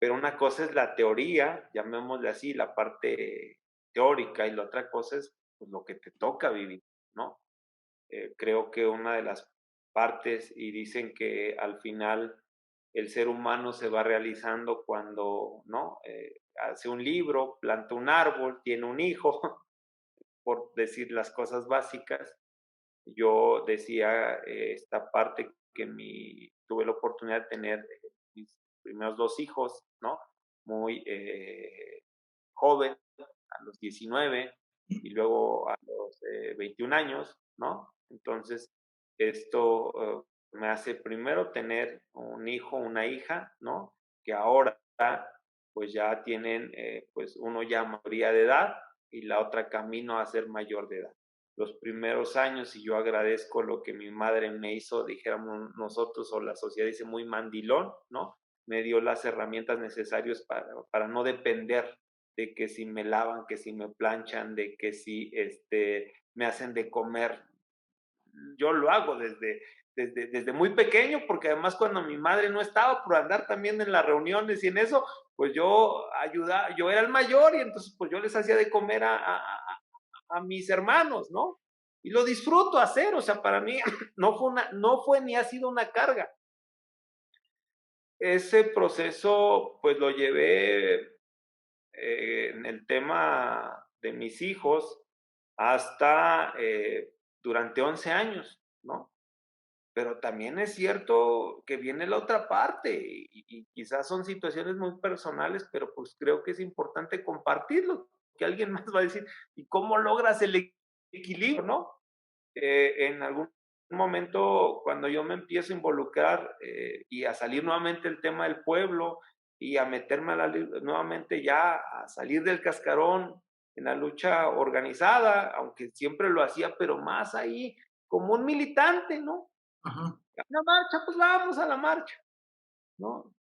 Pero una cosa es la teoría, llamémosle así, la parte teórica, y la otra cosa es pues, lo que te toca vivir, ¿no? Creo que una de las partes, y dicen que al final el ser humano se va realizando cuando, ¿no? Hace un libro, planta un árbol, tiene un hijo, por decir las cosas básicas. Yo decía esta parte que tuve la oportunidad de tener mis primeros dos hijos, ¿no? Muy joven, a los 19, y luego a los 21 años, ¿no? Entonces, esto me hace primero tener un hijo, una hija, ¿no? Que ahora pues ya tienen, pues uno ya mayoría de edad y la otra camino a ser mayor de edad. Los primeros años, y yo agradezco lo que mi madre me hizo, dijéramos nosotros, o la sociedad dice muy mandilón, ¿no? Me dio las herramientas necesarias para no depender de que si me lavan, que si me planchan, de que si me hacen de comer. Yo lo hago desde muy pequeño, porque además cuando mi madre no estaba, por andar también en las reuniones y en eso, pues yo ayudaba, yo era el mayor, y entonces pues yo les hacía de comer a mis hermanos, ¿no? Y lo disfruto hacer, o sea, para mí no fue ni ha sido una carga. Ese proceso, pues lo llevé en el tema de mis hijos hasta durante 11 años, ¿no? Pero también es cierto que viene la otra parte, y quizás son situaciones muy personales, pero pues creo que es importante compartirlo, que alguien más va a decir, ¿y cómo logras el equilibrio, no? En algún momento, cuando yo me empiezo a involucrar y a salir nuevamente el tema del pueblo, y a meterme nuevamente ya a salir del cascarón en la lucha organizada, aunque siempre lo hacía, pero más ahí como un militante, ¿no? Ajá. La marcha, pues vamos a la marcha, ¿no?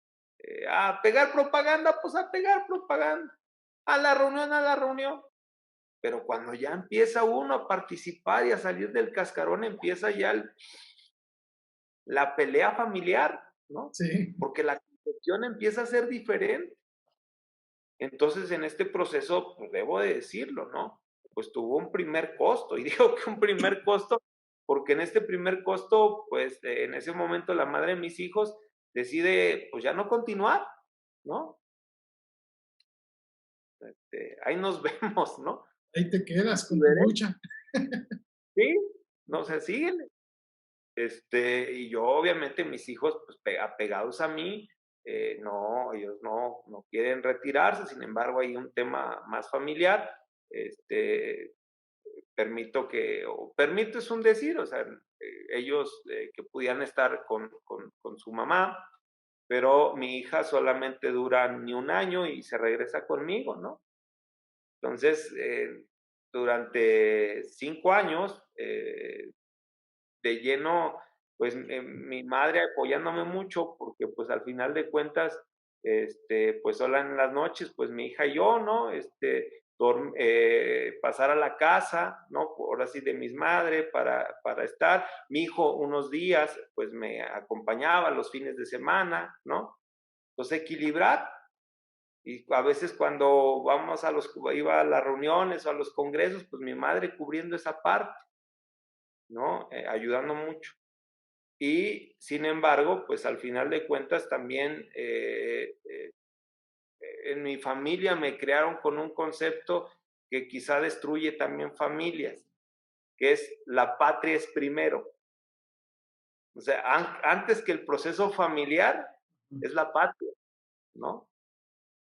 A pegar propaganda, pues a pegar propaganda. A la reunión. Pero cuando ya empieza uno a participar y a salir del cascarón, empieza ya la pelea familiar, ¿no? Sí. Porque la concepción empieza a ser diferente. Entonces, en este proceso, pues debo de decirlo, ¿no? Pues tuvo un primer costo, y digo que un primer costo, porque en este primer costo, pues en ese momento la madre de mis hijos decide, pues ya no continuar, ¿no? Ahí nos vemos, ¿no? Ahí te quedas con tu Veré, lucha. sí, no se siguen. Y yo obviamente mis hijos, pues apegados a mí, no, ellos no quieren retirarse. Sin embargo, hay un tema más familiar. este, permito es un decir, o sea, ellos que pudieran estar con su mamá, pero mi hija solamente dura ni un año y se regresa conmigo, ¿no? Entonces, durante 5 años, de lleno, pues mi madre apoyándome mucho, porque pues al final de cuentas, pues sola en las noches, pues mi hija y yo, ¿no? Pasar a la casa, ¿no? Ahora sí de mis madres para estar. Mi hijo unos días, pues me acompañaba los fines de semana, ¿no? Entonces equilibrar. Y a veces cuando iba a las reuniones o a los congresos, pues mi madre cubriendo esa parte. ¿no? Ayudando mucho. Y sin embargo, pues al final de cuentas también en mi familia me crearon con un concepto que quizá destruye también familias, que es la patria es primero. O sea, antes que el proceso familiar es la patria, ¿no?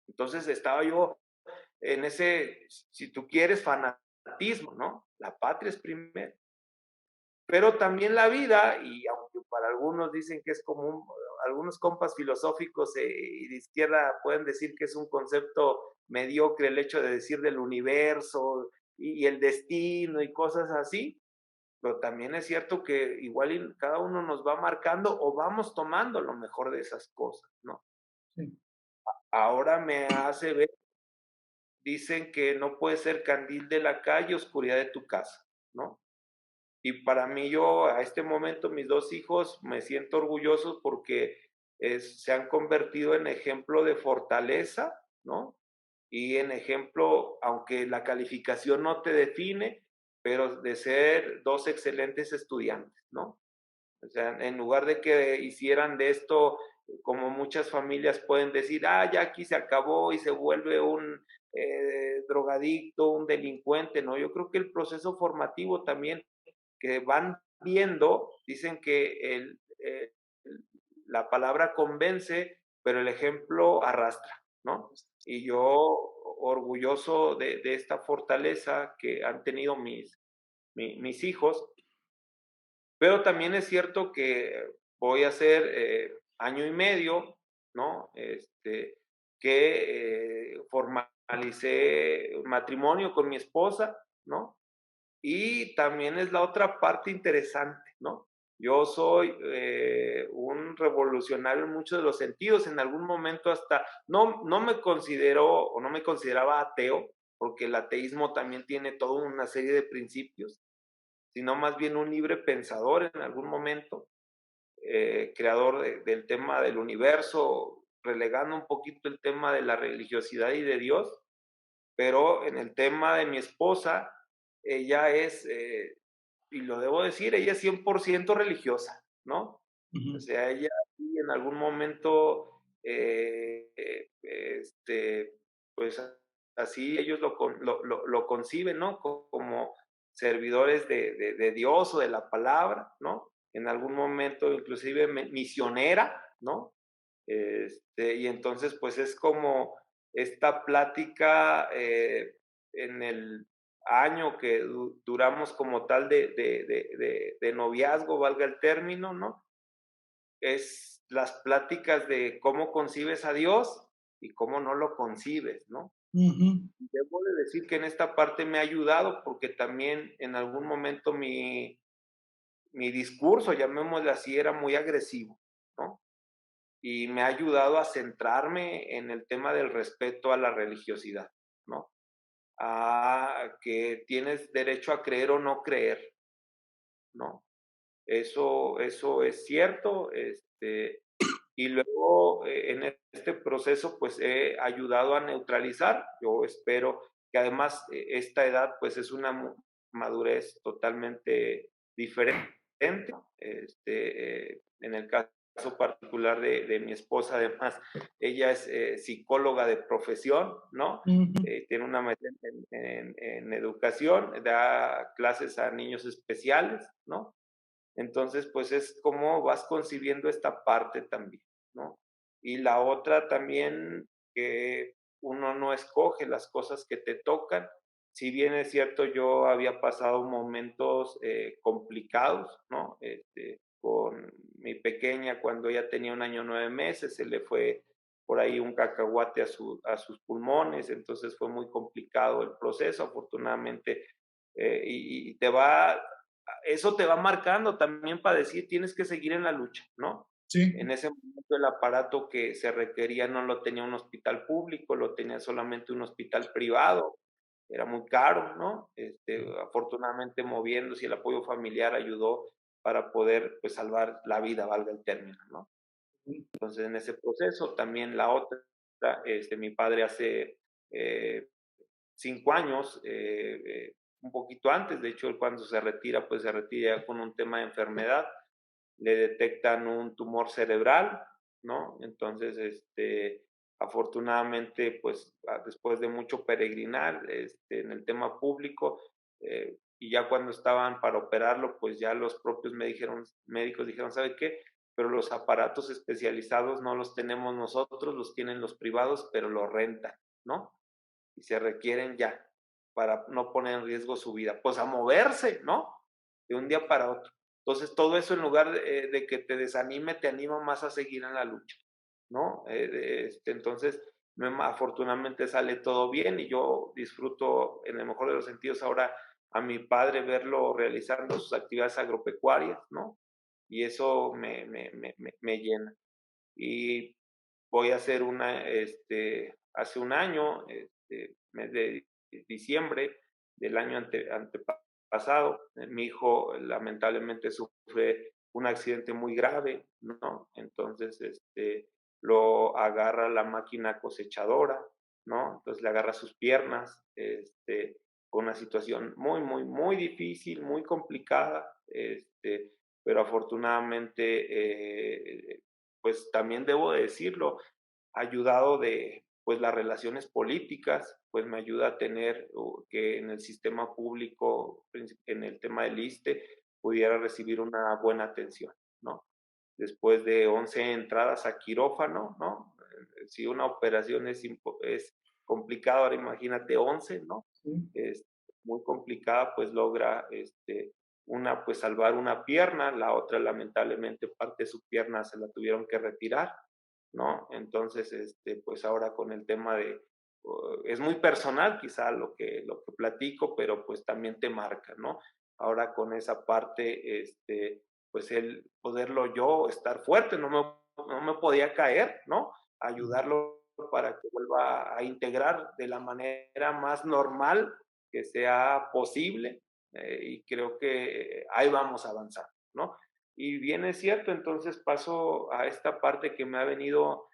Entonces estaba yo en ese, si tú quieres, fanatismo, ¿no? La patria es primero. Pero también la vida, y aunque para algunos dicen que es común, algunos compas filosóficos y de izquierda pueden decir que es un concepto mediocre el hecho de decir del universo y el destino y cosas así, pero también es cierto que igual cada uno nos va marcando o vamos tomando lo mejor de esas cosas, ¿no? Sí. Ahora me hace ver, dicen que no puede ser candil de la calle, oscuridad de tu casa, ¿no? Y para mí yo, a este momento, mis dos hijos, me siento orgulloso porque se han convertido en ejemplo de fortaleza, ¿no? Y en ejemplo, aunque la calificación no te define, pero de ser dos excelentes estudiantes, ¿no? O sea, en lugar de que hicieran de esto, como muchas familias pueden decir, ah, ya aquí se acabó y se vuelve un drogadicto, un delincuente, ¿no? Yo creo que el proceso formativo también que van viendo, dicen que la palabra convence, pero el ejemplo arrastra, ¿no? Y yo orgulloso de esta fortaleza que han tenido mis hijos, pero también es cierto que voy a hacer año y medio, ¿no? Que formalicé un matrimonio con mi esposa, ¿no? Y también es la otra parte interesante, ¿no? Yo soy un revolucionario en muchos de los sentidos. En algún momento hasta no me considero o no me consideraba ateo, porque el ateísmo también tiene toda una serie de principios, sino más bien un libre pensador en algún momento, creador del tema del universo, relegando un poquito el tema de la religiosidad y de Dios, pero en el tema de mi esposa, ella es, y lo debo decir, ella es 100% religiosa, ¿no? O sea, ella en algún momento, pues así ellos lo conciben, ¿no? Como servidores de Dios o de la palabra, ¿no? En algún momento inclusive misionera, ¿no? Y entonces pues es como esta plática en el año que duramos como tal de noviazgo, valga el término, ¿no? Es las pláticas de cómo concibes a Dios y cómo no lo concibes, ¿no? Debo de decir que en esta parte me ha ayudado porque también en algún momento mi discurso, llamémosle así, era muy agresivo, ¿no? Y me ha ayudado a centrarme en el tema del respeto a la religiosidad, ¿no? A que tienes derecho a creer o no creer, ¿no? Eso es cierto, y luego en este proceso pues he ayudado a neutralizar. Yo espero que además esta edad pues es una madurez totalmente diferente. En el caso particular de mi esposa, además, ella es psicóloga de profesión, ¿no? Tiene una maestría en educación, da clases a niños especiales, ¿no? Entonces, pues es como vas concibiendo esta parte también, ¿no? Y la otra también, que uno no escoge las cosas que te tocan. Si bien es cierto, yo había pasado momentos complicados, ¿no? Con mi pequeña, cuando ella tenía 1 año 9 meses, se le fue por ahí un cacahuate a sus pulmones, entonces fue muy complicado el proceso, afortunadamente, y eso te va marcando también para decir, tienes que seguir en la lucha, ¿no? Sí. En ese momento el aparato que se requería no lo tenía un hospital público, lo tenía solamente un hospital privado, era muy caro, ¿no? Afortunadamente moviéndose y el apoyo familiar ayudó para poder pues salvar la vida, valga el término, ¿no? Entonces en ese proceso también la otra, mi padre hace 5 años un poquito antes. De hecho, él cuando se retira, pues se retira con un tema de enfermedad. Le detectan un tumor cerebral, ¿no? Entonces, afortunadamente, pues después de mucho peregrinar en el tema público, y ya cuando estaban para operarlo, pues ya los propios médicos dijeron, ¿sabe qué? Pero los aparatos especializados no los tenemos nosotros, los tienen los privados, pero los rentan, ¿no? Y se requieren ya para no poner en riesgo su vida. Pues a moverse, ¿no? De un día para otro. Entonces, todo eso en lugar de que te desanime, te anima más a seguir en la lucha, ¿no? Entonces, afortunadamente sale todo bien y yo disfruto, en el mejor de los sentidos, ahora a mi padre verlo realizando sus actividades agropecuarias, ¿no? Y eso me llena. Y voy a hacer hace un año, mes de diciembre del año antepasado, mi hijo lamentablemente sufre un accidente muy grave, ¿no? Entonces, lo agarra la máquina cosechadora, ¿no? Entonces le agarra sus piernas, con una situación muy, muy, muy difícil, muy complicada, pero afortunadamente, pues también debo decirlo, ayudado de pues las relaciones políticas, pues me ayuda a tener que en el sistema público, en el tema del ISSSTE, pudiera recibir una buena atención, ¿no? Después de 11 entradas a quirófano, ¿no? Si una operación es complicada, ahora imagínate 11, ¿no? Sí. Es muy complicada, pues logra una, pues salvar una pierna, la otra lamentablemente parte de su pierna se la tuvieron que retirar, ¿no? Entonces, pues ahora con el tema de, es muy personal quizá lo que platico, pero pues también te marca, ¿no? Ahora con esa parte, pues el poderlo yo estar fuerte, no me podía caer, ¿no? Ayudarlo para que vuelva a integrar de la manera más normal que sea posible, y creo que ahí vamos a avanzar, ¿no? Y bien es cierto, entonces paso a esta parte que me ha venido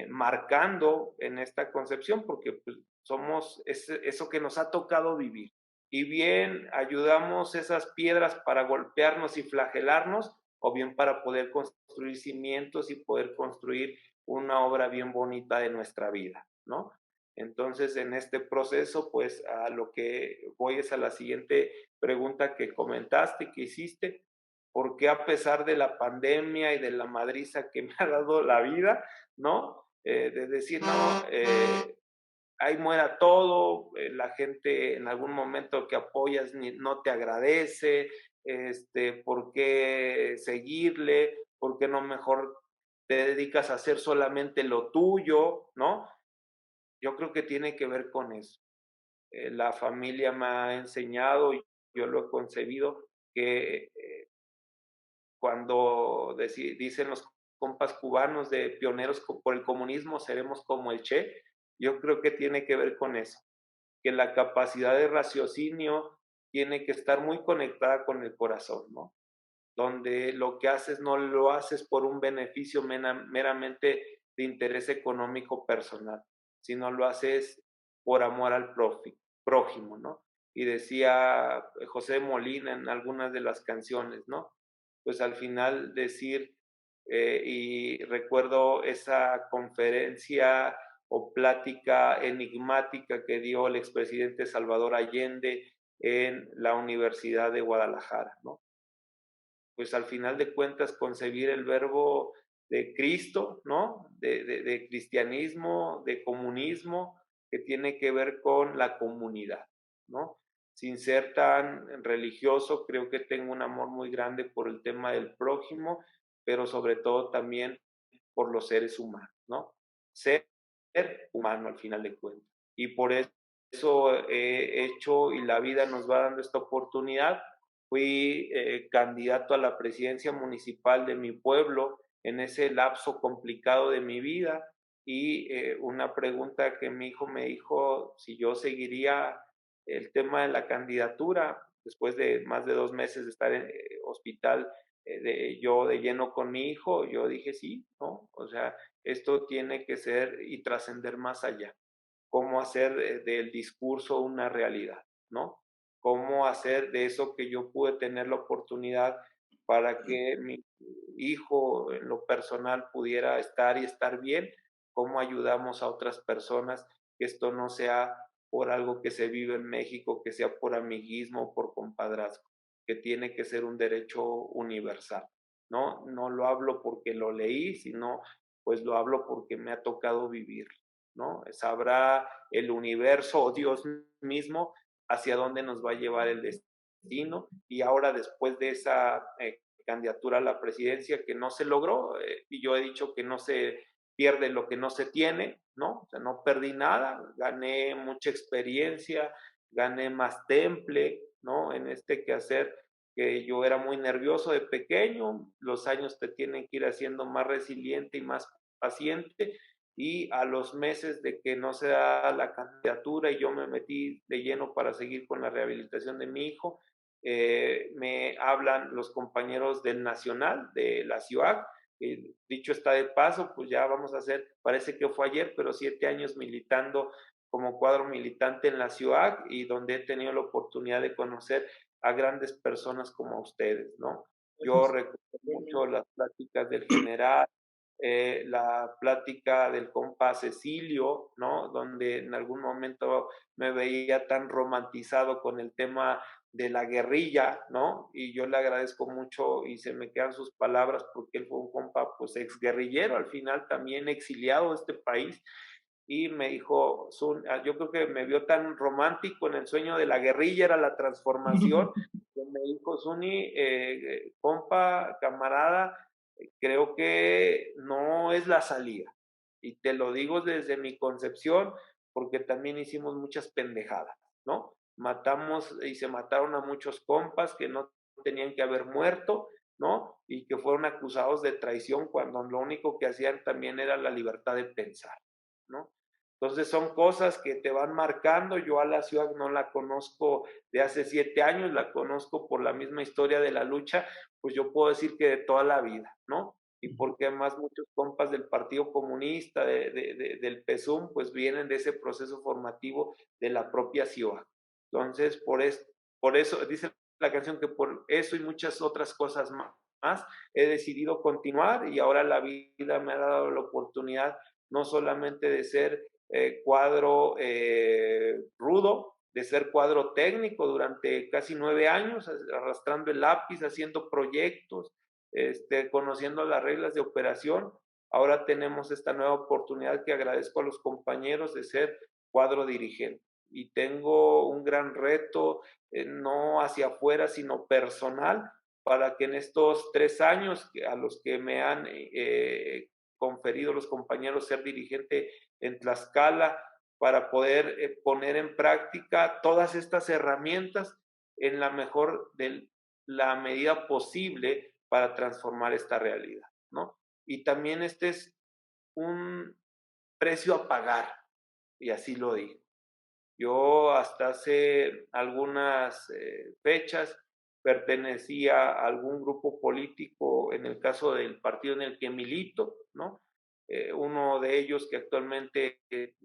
marcando en esta concepción, porque pues, somos eso que nos ha tocado vivir. Y bien ayudamos esas piedras para golpearnos y flagelarnos, o bien para poder construir cimientos y poder construir una obra bien bonita de nuestra vida, ¿no? Entonces, en este proceso, pues a lo que voy es a la siguiente pregunta que comentaste, que hiciste. ¿Por qué a pesar de la pandemia y de la madriza que me ha dado la vida, ¿no? De decir, no, ahí muera todo, la gente en algún momento que apoyas no te agradece, ¿por qué seguirle? ¿Por qué no mejor te dedicas a hacer solamente lo tuyo, ¿no? Yo creo que tiene que ver con eso. La familia me ha enseñado, y yo lo he concebido, que cuando dicen los compas cubanos de pioneros por el comunismo, seremos como el Che, yo creo que tiene que ver con eso, que la capacidad de raciocinio tiene que estar muy conectada con el corazón, ¿no? Donde lo que haces no lo haces por un beneficio meramente de interés económico personal, sino lo haces por amor al prójimo, ¿no? Y decía José Molina en algunas de las canciones, ¿no? Pues al final decir, y recuerdo esa conferencia o plática enigmática que dio el expresidente Salvador Allende en la Universidad de Guadalajara, ¿no? Pues al final de cuentas concebir el verbo de Cristo, ¿no? De cristianismo, de comunismo, que tiene que ver con la comunidad, ¿no? Sin ser tan religioso, creo que tengo un amor muy grande por el tema del prójimo, pero sobre todo también por los seres humanos, ¿no? Ser humano al final de cuentas. Y por eso he hecho y la vida nos va dando esta oportunidad. Fui candidato a la presidencia municipal de mi pueblo en ese lapso complicado de mi vida y una pregunta que mi hijo me dijo si yo seguiría el tema de la candidatura después de más de 2 meses de estar en hospital, yo de lleno con mi hijo, yo dije sí, ¿no? O sea, esto tiene que ser y trascender más allá. Cómo hacer del discurso una realidad, ¿no? cómo hacer de eso que yo pude tener la oportunidad para que mi hijo en lo personal pudiera estar y estar bien, cómo ayudamos a otras personas, que esto no sea por algo que se vive en México, que sea por amiguismo, por compadrazgo, que tiene que ser un derecho universal, ¿no? No lo hablo porque lo leí, sino pues lo hablo porque me ha tocado vivir, ¿no? Sabrá el universo o Dios mismo hacia dónde nos va a llevar el destino, y ahora después de esa candidatura a la presidencia que no se logró, y yo he dicho que no se pierde lo que no se tiene, ¿no? O sea, no perdí nada, gané mucha experiencia, gané más temple, ¿no? En este quehacer que yo era muy nervioso de pequeño, los años te tienen que ir haciendo más resiliente y más paciente, y a los meses de que no se da la candidatura y yo me metí de lleno para seguir con la rehabilitación de mi hijo, me hablan los compañeros del Nacional, de la CIUAC, dicho está de paso, pues ya vamos a hacer, parece que fue ayer, pero 7 años militando como cuadro militante en la CIUAC, y donde he tenido la oportunidad de conocer a grandes personas como ustedes, ¿no? Yo recuerdo mucho las pláticas del general, la plática del compa Cecilio, ¿no? Donde en algún momento me veía tan romantizado con el tema de la guerrilla, ¿no? Y yo le agradezco mucho y se me quedan sus palabras porque él fue un compa, pues, exguerrillero, al final también exiliado de este país, y me dijo, yo creo que me vio tan romántico en el sueño de la guerrilla, era la transformación, que me dijo, Zuni, compa, camarada, creo que no es la salida. Y te lo digo desde mi concepción, porque también hicimos muchas pendejadas, ¿no? Matamos y se mataron a muchos compas que no tenían que haber muerto, ¿no? Y que fueron acusados de traición cuando lo único que hacían también era la libertad de pensar, ¿no? Entonces son cosas que te van marcando. Yo a la ciudad no la conozco de hace 7 años, la conozco por la misma historia de la lucha, pues yo puedo decir que de toda la vida, ¿no? Y porque además muchos compas del Partido Comunista, del PSUM, pues vienen de ese proceso formativo de la propia ciudad. Entonces, por eso dice la canción que por eso y muchas otras cosas más, he decidido continuar, y ahora la vida me ha dado la oportunidad no solamente de ser cuadro rudo, de ser cuadro técnico durante casi 9 años, arrastrando el lápiz, haciendo proyectos, conociendo las reglas de operación. Ahora tenemos esta nueva oportunidad que agradezco a los compañeros de ser cuadro dirigente. Y tengo un gran reto, no hacia afuera, sino personal, para que en estos 3 años a los que me han conferido los compañeros ser dirigente en Tlaxcala, para poder poner en práctica todas estas herramientas en la mejor de la medida posible para transformar esta realidad, ¿no? Y también este es un precio a pagar, y así lo digo. Yo hasta hace algunas fechas pertenecía a algún grupo político, en el caso del partido en el que milito, ¿no? Uno de ellos que actualmente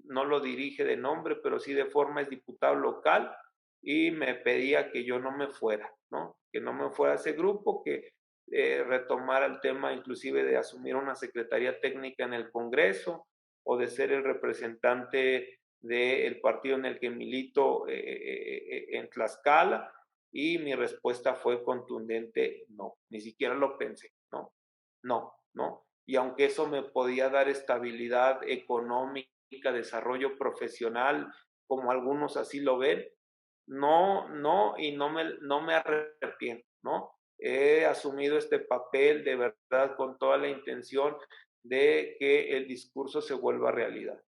no lo dirige de nombre, pero sí de forma es diputado local, y me pedía que yo no me fuera, ¿no? Que no me fuera a ese grupo, que retomara el tema inclusive de asumir una secretaría técnica en el Congreso, o de ser el representante del partido en el que milito en Tlaxcala, y mi respuesta fue contundente, no, ni siquiera lo pensé, no, no, no. Y aunque eso me podía dar estabilidad económica, desarrollo profesional, como algunos así lo ven, no, no, y no me arrepiento, ¿no? He asumido este papel de verdad con toda la intención de que el discurso se vuelva realidad.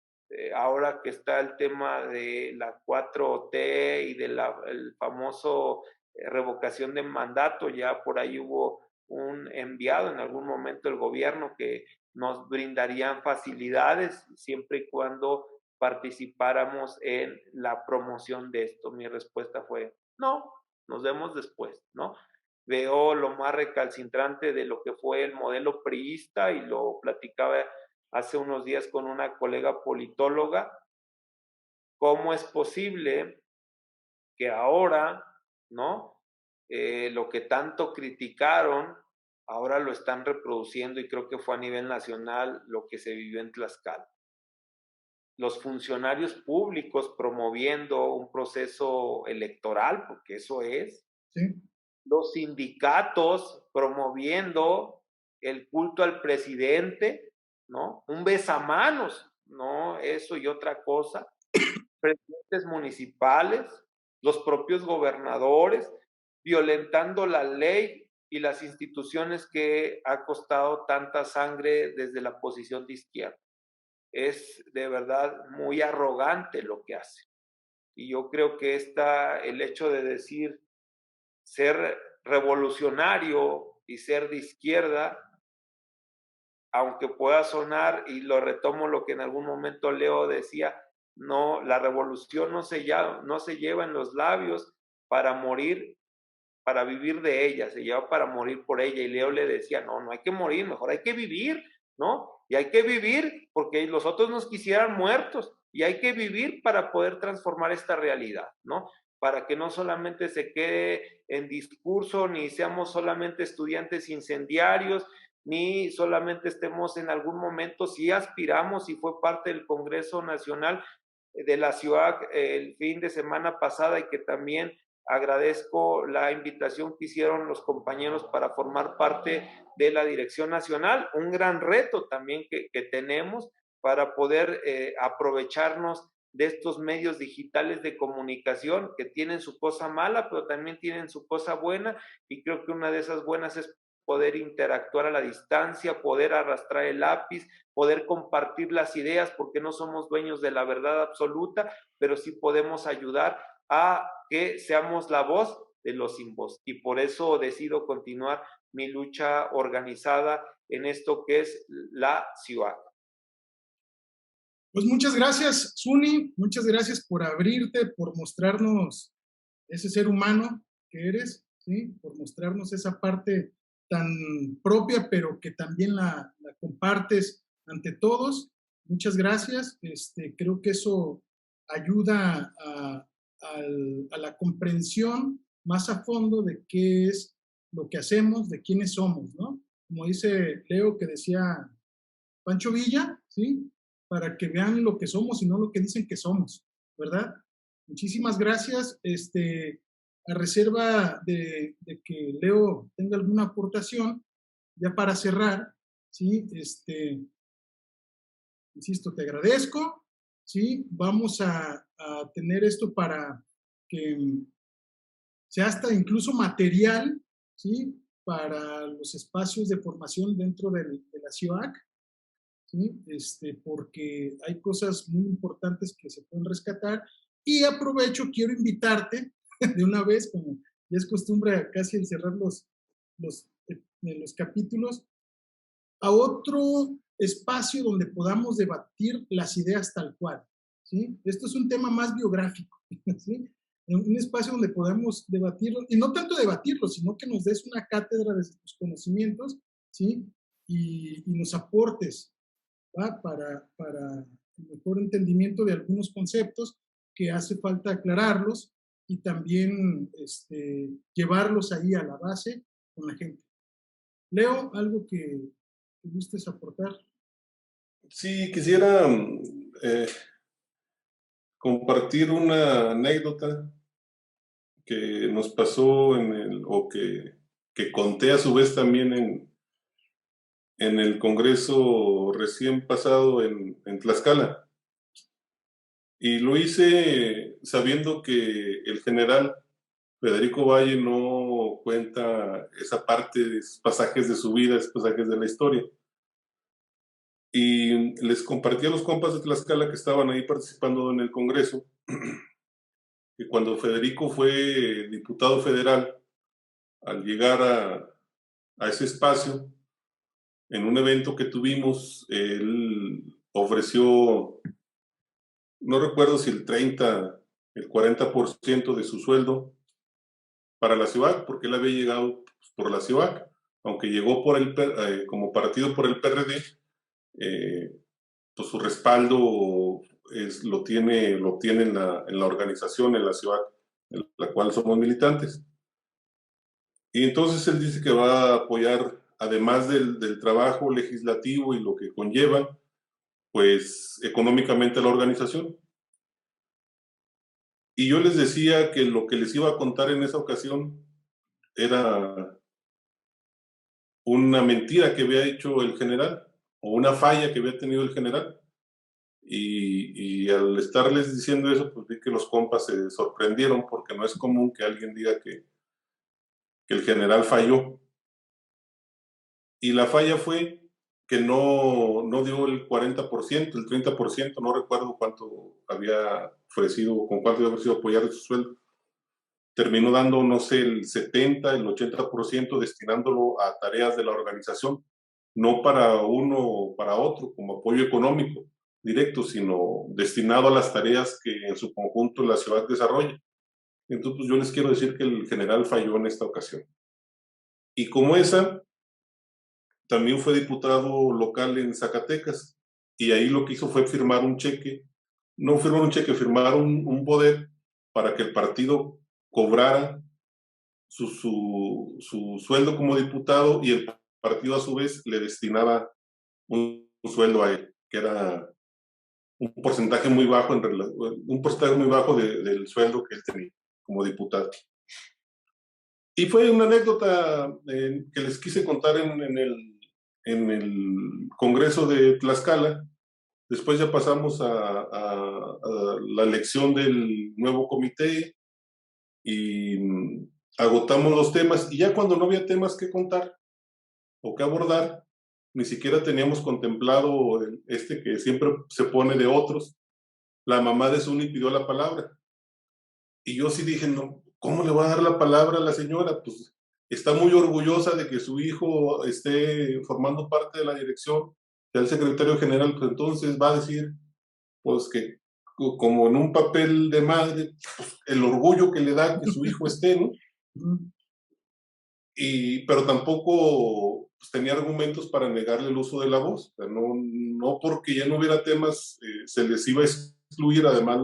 Ahora que está el tema de la 4T y de el famoso revocación de mandato, ya por ahí hubo un enviado en algún momento del gobierno que nos brindarían facilidades siempre y cuando participáramos en la promoción de esto. Mi respuesta fue, no, nos vemos después, ¿no? Veo lo más recalcitrante de lo que fue el modelo priista, y lo platicaba hace unos días con una colega politóloga. ¿Cómo es posible que ahora ¿no? Lo que tanto criticaron, ahora lo están reproduciendo y creo que fue a nivel nacional lo que se vivió en Tlaxcala. Los funcionarios públicos promoviendo un proceso electoral, porque eso es. Sí. Los sindicatos promoviendo el culto al presidente, ¿no? Un besamanos, ¿no? Eso y otra cosa. Presidentes municipales, los propios gobernadores, violentando la ley y las instituciones que ha costado tanta sangre desde la posición de izquierda. Es de verdad muy arrogante lo que hace. Y yo creo que el hecho de decir ser revolucionario y ser de izquierda, aunque pueda sonar, y lo retomo lo que en algún momento Leo decía, no, la revolución no se lleva en los labios para morir, para vivir de ella, se lleva para morir por ella. Y Leo le decía, no hay que morir, mejor hay que vivir, ¿no? Y hay que vivir porque los otros nos quisieran muertos, y hay que vivir para poder transformar esta realidad, ¿no? Para que no solamente se quede en discurso, ni seamos solamente estudiantes incendiarios, ni solamente estemos en algún momento, si aspiramos, y fue parte del Congreso Nacional de la ciudad el fin de semana pasada, y que también agradezco la invitación que hicieron los compañeros para formar parte de la Dirección Nacional, un gran reto también que tenemos para poder aprovecharnos de estos medios digitales de comunicación que tienen su cosa mala, pero también tienen su cosa buena, y creo que una de esas buenas es poder interactuar a la distancia, poder arrastrar el lápiz, poder compartir las ideas, porque no somos dueños de la verdad absoluta, pero sí podemos ayudar a que seamos la voz de los sin voz. Y por eso decido continuar mi lucha organizada en esto que es la ciudad. Pues muchas gracias, Zuni, muchas gracias por abrirte, por mostrarnos ese ser humano que eres, ¿sí? Por mostrarnos esa parte tan propia, pero que también la compartes ante todos. Muchas gracias. Creo que eso ayuda a la comprensión más a fondo de qué es lo que hacemos, de quiénes somos, ¿no? Como dice Leo, que decía Pancho Villa, ¿sí? Para que vean lo que somos y no lo que dicen que somos, ¿verdad? Muchísimas gracias. A reserva de que Leo tenga alguna aportación, ya para cerrar, ¿sí? Insisto, te agradezco, ¿sí? Vamos a tener esto para que sea hasta incluso material, ¿sí? Para los espacios de formación dentro de la CIOAC, ¿sí? Porque hay cosas muy importantes que se pueden rescatar. Y aprovecho, quiero invitarte de una vez, como ya es costumbre casi el cerrar los capítulos, a otro espacio donde podamos debatir las ideas tal cual, ¿sí? Esto es un tema más biográfico, ¿sí? Un espacio donde podamos debatirlo, y no tanto debatirlo, sino que nos des una cátedra de tus conocimientos, ¿sí? Y nos aportes, ¿va? Para el mejor entendimiento de algunos conceptos que hace falta aclararlos, y también llevarlos ahí a la base con la gente. Leo, ¿algo que gustes aportar? Sí, quisiera compartir una anécdota que nos pasó o que conté a su vez también en el Congreso recién pasado en Tlaxcala. Y lo hice sabiendo que el general Federico Valle no cuenta esa parte de esos pasajes de su vida, esos pasajes de la historia. Y les compartí a los compas de Tlaxcala que estaban ahí participando en el Congreso, que cuando Federico fue diputado federal, al llegar a ese espacio, en un evento que tuvimos, él ofreció, no recuerdo si el 30, el 40% de su sueldo para la ciudad, porque él había llegado por la ciudad, aunque llegó como partido por el PRD, pues su respaldo lo obtiene en la organización, en la ciudad en la cual somos militantes. Y entonces él dice que va a apoyar, además del trabajo legislativo y lo que conlleva, pues económicamente a la organización. Y yo les decía que lo que les iba a contar en esa ocasión era una mentira que había hecho el general, o una falla que había tenido el general. Y al estarles diciendo eso, pues vi que los compas se sorprendieron, porque no es común que alguien diga que el general falló. Y la falla fue que no dio el 40%, el 30%, no recuerdo cuánto había ofrecido, con cuánto había ofrecido apoyar su sueldo. Terminó dando, no sé, el 70, el 80% destinándolo a tareas de la organización, no para uno o para otro, como apoyo económico directo, sino destinado a las tareas que en su conjunto la ciudad desarrolla. Entonces, pues, yo les quiero decir que el general falló en esta ocasión. Y como esa, también fue diputado local en Zacatecas, y ahí lo que hizo fue firmar un cheque, no firmar un cheque, firmar un poder para que el partido cobrara su sueldo como diputado, y el partido a su vez le destinaba un sueldo a él, que era un porcentaje muy bajo, del sueldo que él tenía como diputado. Y fue una anécdota que les quise contar en el Congreso de Tlaxcala. Después ya pasamos a la elección del nuevo comité y agotamos los temas, y ya cuando no había temas que contar o que abordar, ni siquiera teníamos contemplado que siempre se pone de otros. La mamá de Zuni pidió la palabra. Y yo sí dije, no, ¿cómo le va a dar la palabra a la señora? Pues está muy orgullosa de que su hijo esté formando parte de la dirección del secretario general, pues entonces va a decir, pues que como en un papel de madre, pues, el orgullo que le da que su hijo esté, ¿no? Pero tampoco pues, tenía argumentos para negarle el uso de la voz. O sea, no porque ya no hubiera temas, se les iba a excluir. Además,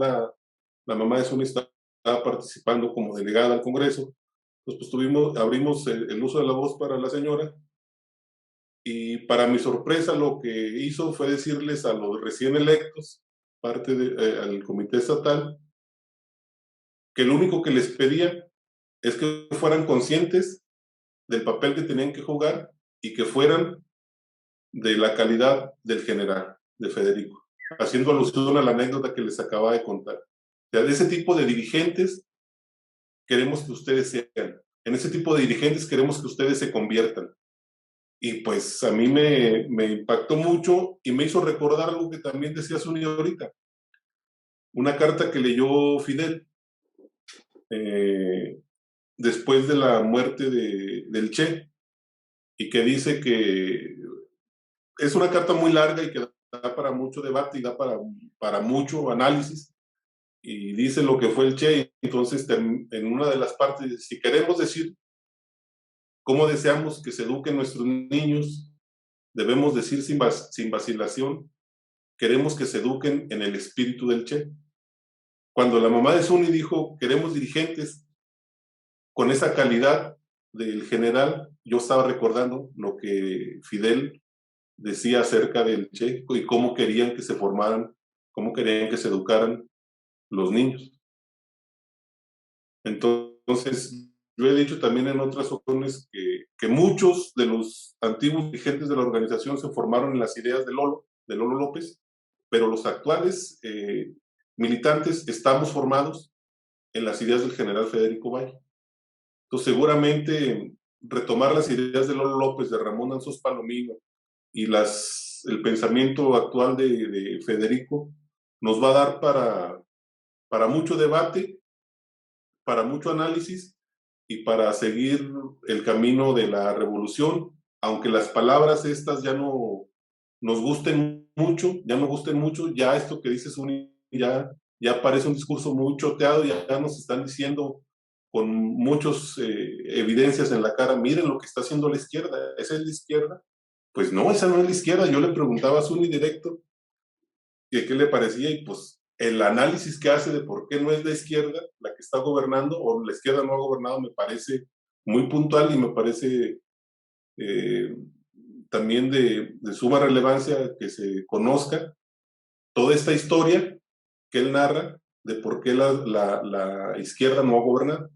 la mamá de Zuni estaba participando como delegada al Congreso. Pues abrimos el uso de la voz para la señora, y para mi sorpresa lo que hizo fue decirles a los recién electos, al comité estatal, que lo único que les pedía es que fueran conscientes del papel que tenían que jugar y que fueran de la calidad del general, de Federico, haciendo alusión a la anécdota que les acababa de contar. O sea, de ese tipo de dirigentes queremos que ustedes sean, en ese tipo de dirigentes queremos que ustedes se conviertan. Y pues a mí me impactó mucho y me hizo recordar algo que también decía Zuni ahorita, una carta que leyó Fidel después de la muerte del Che, y que dice que es una carta muy larga y que da para mucho debate y da para mucho análisis, y dice lo que fue el Che. Entonces en una de las partes dice, si queremos decir cómo deseamos que se eduquen nuestros niños, debemos decir sin vacilación, queremos que se eduquen en el espíritu del Che. Cuando la mamá de Zuni dijo, queremos dirigentes con esa calidad del general, yo estaba recordando lo que Fidel decía acerca del Che y cómo querían que se formaran, cómo querían que se educaran los niños. Entonces, yo he dicho también en otras ocasiones que muchos de los antiguos dirigentes de la organización se formaron en las ideas de Lolo López, pero los actuales militantes estamos formados en las ideas del general Federico Valle. Entonces, seguramente retomar las ideas de Lolo López, de Ramón Anzos Palomino y el pensamiento actual de Federico nos va a dar para mucho debate, para mucho análisis y para seguir el camino de la revolución, aunque las palabras estas ya no nos gusten mucho, ya esto que dice Zuni ya parece un discurso muy choteado, ya nos están diciendo con muchas evidencias en la cara, miren lo que está haciendo la izquierda, ¿esa es la izquierda? Pues no, esa no es la izquierda. Yo le preguntaba a Zuni directo qué le parecía, y pues el análisis que hace de por qué no es la izquierda la que está gobernando o la izquierda no ha gobernado me parece muy puntual y me parece también de suma relevancia que se conozca toda esta historia que él narra de por qué la izquierda no ha gobernado.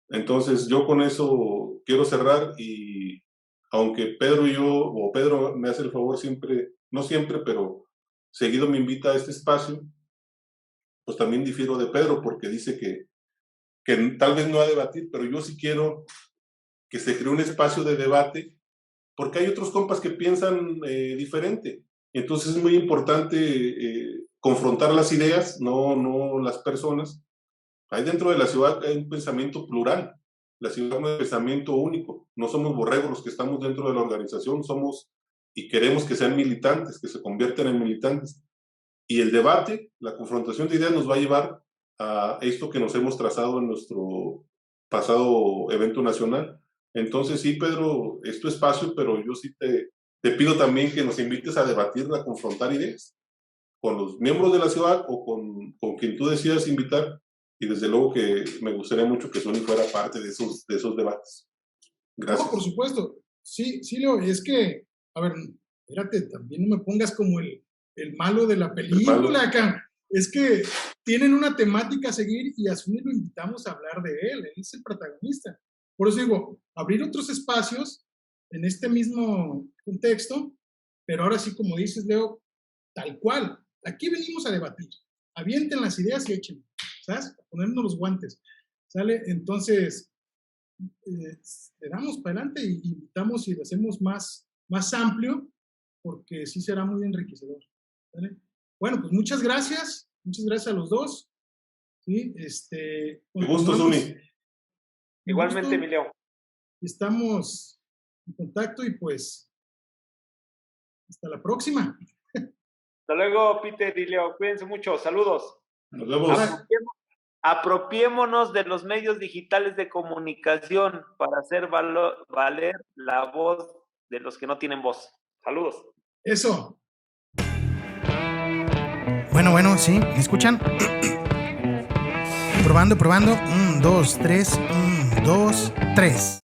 Entonces yo con eso quiero cerrar y aunque Pedro me hace el favor siempre, no siempre, pero seguido me invita a este espacio, pues también difiero de Pedro porque dice que tal vez no a debatir, pero yo sí quiero que se cree un espacio de debate porque hay otros compas que piensan diferente. Entonces es muy importante confrontar las ideas, no las personas. Hay dentro de la ciudad hay un pensamiento plural. La ciudad no es un pensamiento único. No somos borregos los que estamos dentro de la organización, somos y queremos que sean militantes, que se conviertan en militantes. Y el debate, la confrontación de ideas nos va a llevar a esto que nos hemos trazado en nuestro pasado evento nacional. Entonces sí, Pedro, es tu espacio, pero yo sí te pido también que nos invites a debatir, a confrontar ideas con los miembros de la ciudad o con quien tú decidas invitar. Y desde luego que me gustaría mucho que Sony fuera parte de esos debates. Gracias. No, por supuesto. Sí, Leo, es que, a ver, espérate, también no me pongas como el malo de la película acá. Es que tienen una temática a seguir y a Sony lo invitamos a hablar de él es el protagonista. Por eso digo, abrir otros espacios en este mismo contexto, pero ahora sí, como dices, Leo, tal cual. Aquí venimos a debatir. Avienten las ideas y échenlo, ¿sabes? A ponernos los guantes, ¿sale? Entonces, le damos para adelante y invitamos y lo hacemos más amplio, porque sí será muy enriquecedor, ¿vale? Bueno, pues muchas gracias a los dos. ¿Sí? Me gusto, Suni. Igualmente, Emilio. Estamos en contacto y pues hasta la próxima. Hasta luego, Peter y Leo. Cuídense mucho. Saludos. Nos vemos. Apropiémonos de los medios digitales de comunicación para hacer valer la voz de los que no tienen voz. Saludos. Eso. Bueno, ¿sí? ¿Me escuchan? Probando. 1, 2, 3. 1, 2, 3.